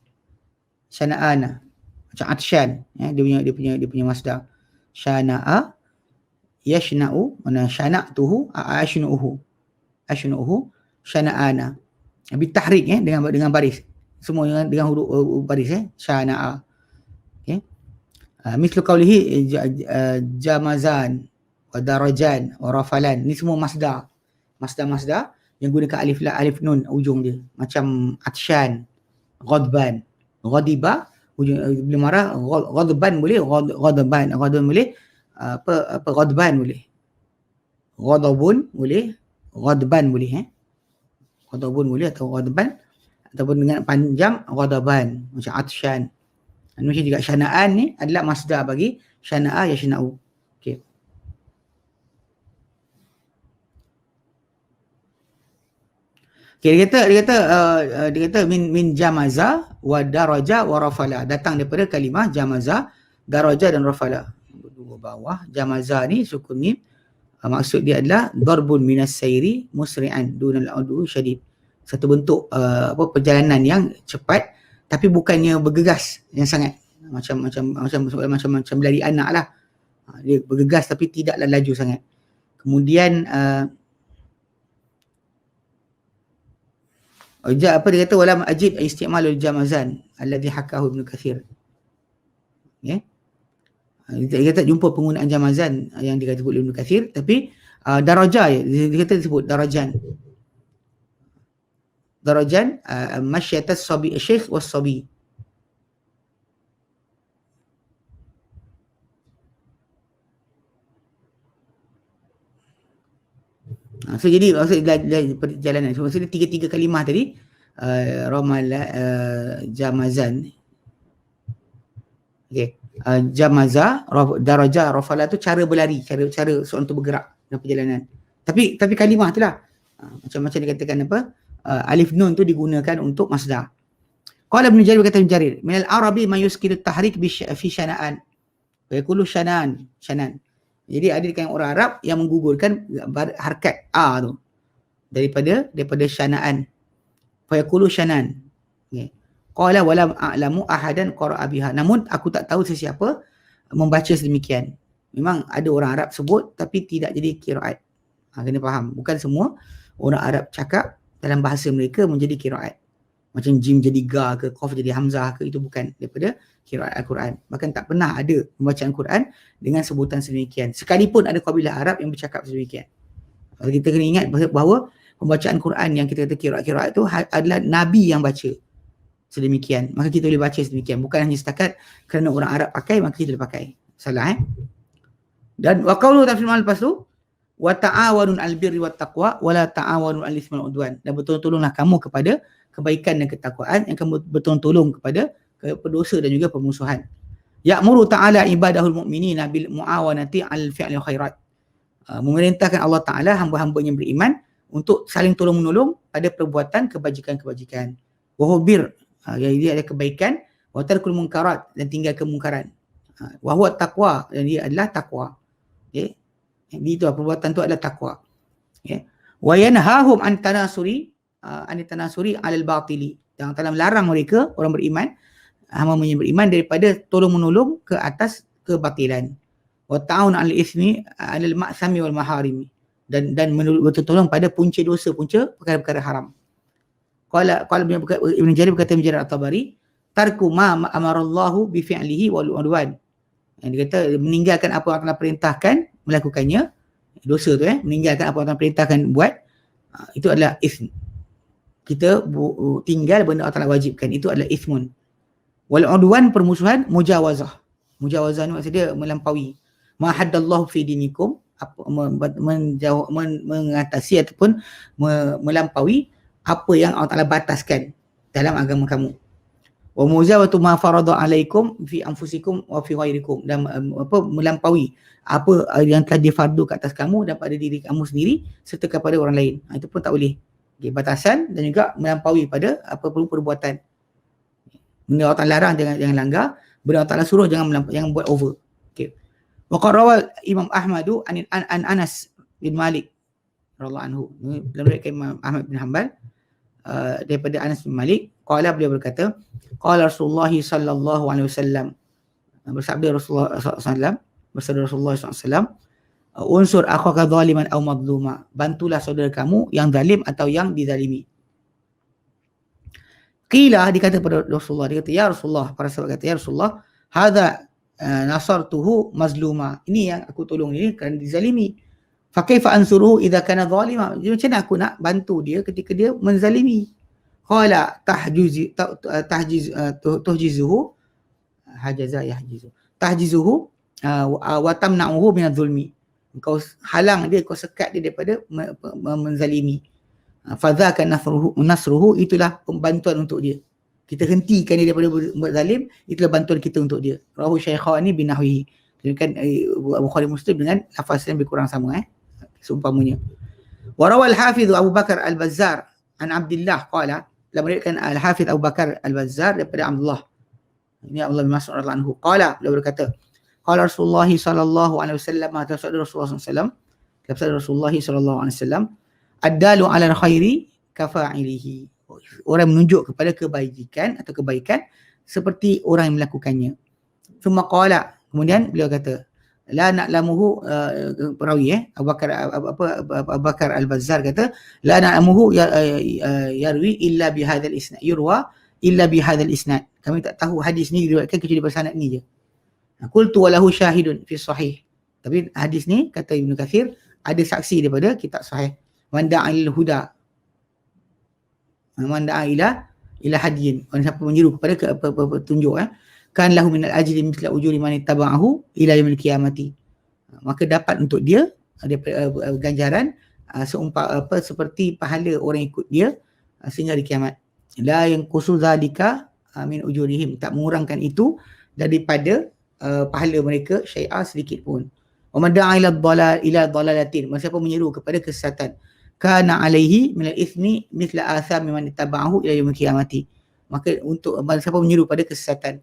Syana'ana. Macam atsyan, dia punya masdar. Syana'a yashna'u, mana syana'tuhu, ashnu'uhu. Ashnu'uhu, syana'ana. Bitahrik dengan baris. Semua dengan huruf baris syana'a. Okey. Mislu qawlihi jamazan wa darajan wa rafalan. Ni semua masdar. Masdar yang gunakan alif nun ujung dia. Macam atsyan, ghadban. Ghadiba ujung bila marah, ghadban boleh, ghadban boleh, ghadban boleh. Ghadabun boleh, ghadban boleh ghadabun boleh, atau ghadban, ataupun dengan panjang ghadaban, macam atsyan. Macam juga syana'an ni adalah masdar bagi syana'a yashna'u. Okey. Okey, dia kata min jamaza wa daraja wa rafala, datang daripada kalimah jamaza, daraja dan rafala. Dua bawah. Jamaza ni sukun mim, maksud dia adalah darbun minas sayri musri'an dunal adu syadid. Satu bentuk perjalanan yang cepat tapi bukannya bergegas yang sangat. Macam berlari anak lah. Dia bergegas tapi tidaklah laju sangat. Kemudian apa dia kata, walam ajib isti'malul jamazan alladhi hakahu Ibn Kathir. Okay. Dia kata jumpa penggunaan jamazan yang dikata oleh Ibn Kathir, tapi darajah dia kata disebut darajan. Darajan masyatas sabi syekh was sabi. So jadi maksud perjalanan, so maksudnya 3 kalimah tadi, ramala, jamazan. Okey. Jamaza, daraja, rafala tu cara berlari, cara seorang tu bergerak dalam perjalanan. Tapi kalimah tu lah. Macam dikatakan apa? Alif nun tu digunakan untuk masdar. Qala Ibn Jarir, berkata Ibn Jarir, minal arabi ma yuskilu tahrik fi syana'an. Wa yaqulu syanan. Jadi ada kan orang Arab yang menggugurkan harakat a tu daripada syana'an. Fa yaqulu syanan. Okey. Qala walam a'lamu ahadan qara'a biha. Namun aku tak tahu sesiapa membaca sedemikian. Memang ada orang Arab sebut tapi tidak jadi qiraat. Kena faham, bukan semua orang Arab cakap dalam bahasa mereka menjadi qiraat. Macam jim jadi ga ke, qaf jadi hamzah ke, itu bukan daripada qiraat Al-Quran. Bahkan tak pernah ada pembacaan Quran dengan sebutan sedemikian. Sekalipun ada kabilah Arab yang bercakap sedemikian. Kita kena ingat bahawa pembacaan Quran yang kita kata qiraat tu adalah Nabi yang baca sedemikian. Maka kita boleh baca sedemikian. Bukan hanya setakat kerana orang Arab pakai, maka kita boleh pakai. Salah Dan wa qawluhu ta'ala lepas tu, wa ta'awanun al-birri wat taqwa wa la ta'awanun al-itsmi wal udwan. Dan bertolong-tolonglah kamu kepada kebaikan dan ketakwaan, yang kamu bertolong-tolong kepada berdosa dan juga permusuhan. Ya'muru ta'ala ibadahul mu'minina bil mu'awanati 'alal fi'lil khairat. Memerintahkan Allah Ta'ala hamba-hambanya beriman untuk saling tolong-menolong pada perbuatan kebajikan-kebajikan. Wa huwa bir, dia ada kebaikan, wa tarkul munkarat, dan tinggal kemungkaran. Wa huwa taqwa, dan dia adalah takwa. Okey. Itu perbuatan tu adalah takwa. Okey. Wa yanhahum an tanasuri 'alal batili. Yang telah melarang mereka orang beriman hamba-hamba yang beriman daripada tolong-menolong ke atas kebatilan. Wa ta'awun 'alal itsmi 'alal ma'sami wal maharimi, dan bertolong pada punca dosa, punca perkara-perkara haram. Qala Ibn Jarir berkata, Ibn Jarir At-Tabari, tarku ma amarallahu bi fi'lihi wal udwan. Yang dia kata meninggalkan apa yang Allah perintahkan melakukannya, dosa tu meninggalkan apa yang Allah perintahkan buat, itu adalah ism. Kita tinggal benda Allah wajibkan, itu adalah ismun. Wal udwan permusuhan mujawazah. Mujawazah ni maksudnya melampaui. Ma haddallahu fi dinikum, mengatasi ataupun melampaui apa yang Allah Ta'ala bataskan dalam agama kamu. Wa mujawatu ma farada alaikum fi anfusikum wa fi ghairikum, dan melampaui apa yang telah difardu ke atas kamu dan pada diri kamu sendiri serta kepada orang lain. Itu pun tak boleh. Okay, batasan dan juga melampaui pada apa perbuatan. Benda Allah Ta'ala larang jangan langgar, benda Allah Ta'ala suruh jangan buat over. Okay. Wa qarawa Imam Ahmadu an Anas bin Malik radhiyallahu anhu. Dalam riwayat Imam Ahmad bin Hanbal daripada Anas bin Malik, qala, beliau berkata, qala Rasulullah sallallahu alaihi wasallam, bersabda Rasulullah sallallahu alaihi wasallam, unsur akhaka zaliman aw madluma, bantulah saudara kamu yang zalim atau yang dizalimi. Qila, dikata pada Rasulullah, dia kata, ya Rasulullah, para sahabat kata, ya Rasulullah, hadza nasartuhu mazluma, ini yang aku tolong ini kerana dizalimi. Fa kaifa ansuruhu idza kana zalima, macam mana aku nak bantu dia ketika dia menzalimi? Qala tuhjizuhu hajaza yahjizu, tahjizuhu wa tamna'uhu min adh-dhulmi, kau halang dia, kau sekat dia daripada menzalimi. Fadzaka nasruhu, itulah pembantuan untuk dia, kita hentikan dia daripada buat zalim, itulah bantuan kita untuk dia. Rawahu Syaikhani bin Nahwihi, kan Bukhari Muslim dengan lafaz yang lebih kurang sama seumpamanya. Wa rawal Hafiz Abu Bakar Al-Bazzar an Abdullah qala, dalam meriwayatkan Al-Hafiz Abu Bakar Al-Bazzar daripada Abdullah, ini Abdullah bin Mas'ud radhiyallahu anhu, qala, beliau berkata, qala Rasulullah sallallahu alaihi wasallam, Rasulullah sallallahu alaihi wasallam, ad-dalu 'ala al-khairi kafa'ilihi, orang menunjuk kepada kebaikan atau kebaikan seperti orang yang melakukannya. Thumma qala, kemudian beliau kata, la na'lamuhu, perawi Abu Bakar Al-Bazzar kata, la na'lamuhu yarwi illa bihadzal isnad, yurwa illa bihadzal isnad, kami tak tahu hadis ni diriwayatkan kecuali bersanad ni je. Qultu wa lahu syahidun fi sahih, tapi hadis ni kata Ibnu Katsir ada saksi daripada kitab sahih. Man da'a ilal huda, man da'a ila hadiyin, orang siapa menyeru kepada petunjuk, kan lahu minal ajri mithla ujuri man ittaba'ahu ila yaumil qiyamati, maka dapat untuk dia ada ganjaran seperti pahala orang ikut dia sehingga hari kiamat. La yanqusu zalika min ujurihim, tak mengurangkan itu daripada pahala mereka syai'a sedikit pun. Wa man da'a ila dhalalatin, siapa menyeru kepada kesesatan, kana alaihi minal ithmi mithla athami man ittaba'ahu ila yaumil qiyamati, maka untuk siapa menyeru pada kesesatan,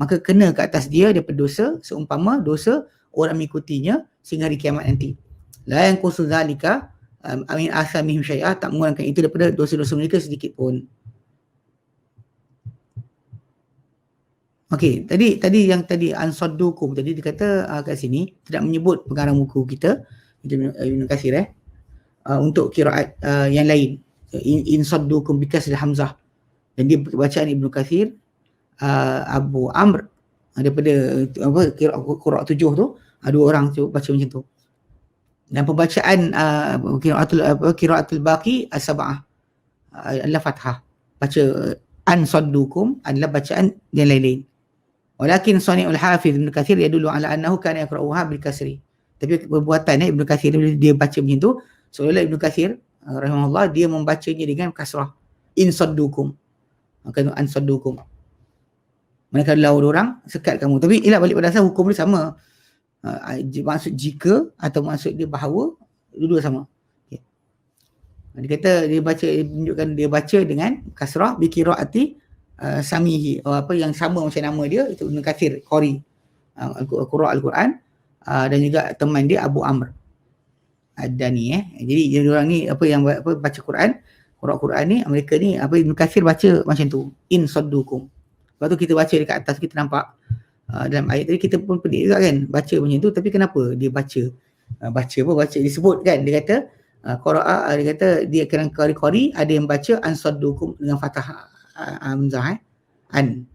maka kena ke atas dia daripada dosa seumpama dosa orang mengikutinya sehingga hari kiamat nanti. La yanqusu zalika min athamihim syai'a, tak mengurangkan itu daripada dosa-dosa mereka sedikit pun. Okey, tadi yang ansaddukum tadi dikata kat sini tidak menyebut pengarang buku kita Ibnu Katsir untuk qiraat yang lain, insaddukum bikasril hamzah, dan dia bacaan Ibnu Katsir Abu Amr daripada qiraat 7 tu, dua orang tu baca macam tu, dan pembacaan qiraatul baqi as-sab'ah adalah fathah, baca ansaddukum adalah bacaan yang lain-lain. Walakin sani'ul hafiz Ibn Katsir yadullu ala annahu kana yaqra'uha bil kasri, tapi perbuatan Ibn Katsir dia baca macam tu, seolah-olah Ibn Katsir rahimahullah dia membacanya dengan kasrah, insaddukum, maka ansaddukum, mereka adalah orang sekat kamu, tapi ialah balik pada asal hukum dia sama, maksud jika atau maksud dia bahawa, dua-dua sama. Okay. Dia kata dia menunjukkan dia baca dengan kasrah bi qiraati samihi, apa yang sama macam nama dia, itu Ibn Katsir qari Al-Quran, dan juga teman dia Abu Amr Ad-Dani. Jadi orang ni yang baca Quran ni, mereka ni Ibn Katsir baca macam tu, in saddukum. Lepas tu kita baca dekat atas, kita nampak dalam ayat tadi kita pun pelik juga kan baca macam tu, tapi kenapa dia baca disebut kan, dia kata qira'a, dia kata dia kena qari ada yang baca ansaddukum dengan fathah hamzah an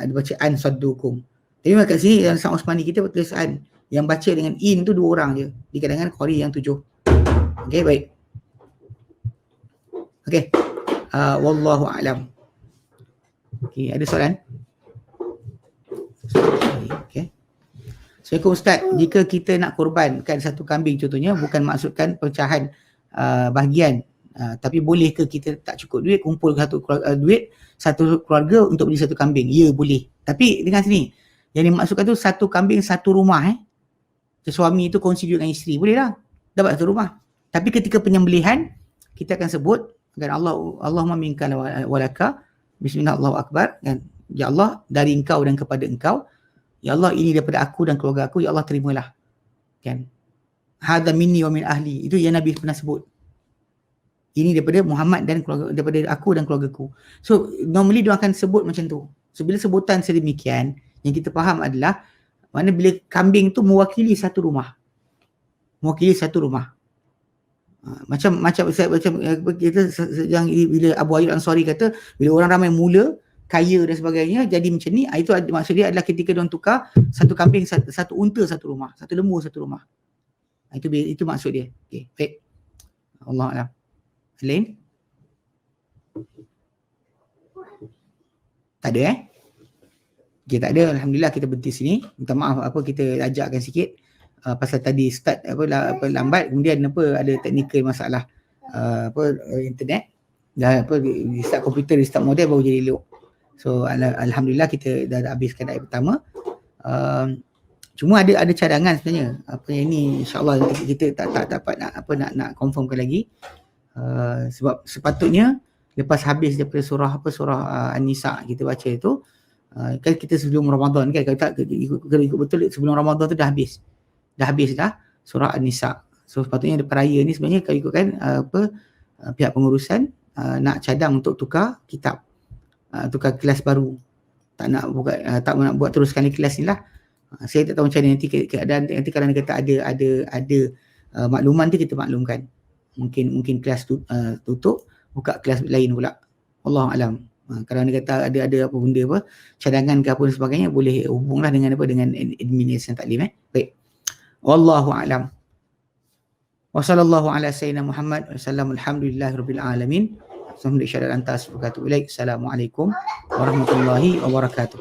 ada baca ansaddukum. Tapi kat sini yang Sang Osmani kita tulis an, yang baca dengan in tu 2 orang je, di kalangan qari yang 7. Okey, baik. Okey, wallahu a'lam. Okey, ada soalan? Okey. Assalamualaikum Ustaz, jika kita nak korbankan satu kambing contohnya, bukan maksudkan pecahan bahagian, tapi boleh ke kita tak cukup duit, kumpul duit satu keluarga untuk beli satu kambing? Ya, boleh. Tapi dengan sini, yang dimaksudkan tu satu kambing satu rumah suami itu kongsi duit dengan isteri, boleh lah, dapat satu rumah. Tapi ketika penyembelihan, kita akan sebut kan Allahumma minka walaka bismillah Allahu akbar kan, ya Allah dari engkau dan kepada engkau, ya Allah ini daripada aku dan keluarga aku, ya Allah terimalah kan, hadza minni wa min ahli, itu yang Nabi pernah sebut, ini daripada Muhammad dan keluarga, daripada aku dan keluargaku. So normally dia akan sebut macam tu. So bila sebutan sedemikian, yang kita faham adalah mana bila kambing tu mewakili satu rumah, macam kita yang bila Abu Ayyub Ansari kata, bila orang ramai mula kaya dan sebagainya jadi macam ni, itu maksud dia adalah ketika diorang tukar satu kambing satu unta satu rumah, satu lembu satu rumah. Itu maksud dia. Okey, baik. Allah a'lam. Lain? Tak ada okey, tak ada. Alhamdulillah kita berhenti sini. Minta maaf kita ajakkan sikit. Pasal tadi start lambat, kemudian ada teknikal masalah internet, dah di start komputer, di start model baru jadi elok. So alhamdulillah kita dah habiskan ayat pertama. Cuma ada cadangan sebenarnya. Yang ni insya-Allah kita tak dapat nak confirmkan lagi. Sebab sepatutnya lepas habis daripada surah An-Nisa kita baca itu, kan kita sebelum Ramadan kan, kalau ikut betul sebelum Ramadan tu dah habis surah An-Nisa. So sepatutnya depan raya ni sebenarnya kalau ikutkan pihak pengurusan nak cadang untuk tukar kitab, tukar kelas baru, tak nak buat teruskan kelas ni lah. Saya tak tahu macam mana nanti keadaan, nanti kalau dia kata ada makluman tu kita maklumkan, mungkin kelas tutup, buka kelas lain pula, Wallahu a'lam. Kalau dia kata ada apa benda cadangan ke apa dan sebagainya, boleh hubunglah dengan admin Yayasan Taklim. Baik, wallahu a'lam. Wa sallallahu ala sayyidina Muhammad wa sallam, alhamdulillahirabbil alamin. Assalamualaikum warahmatullahi wabarakatuh.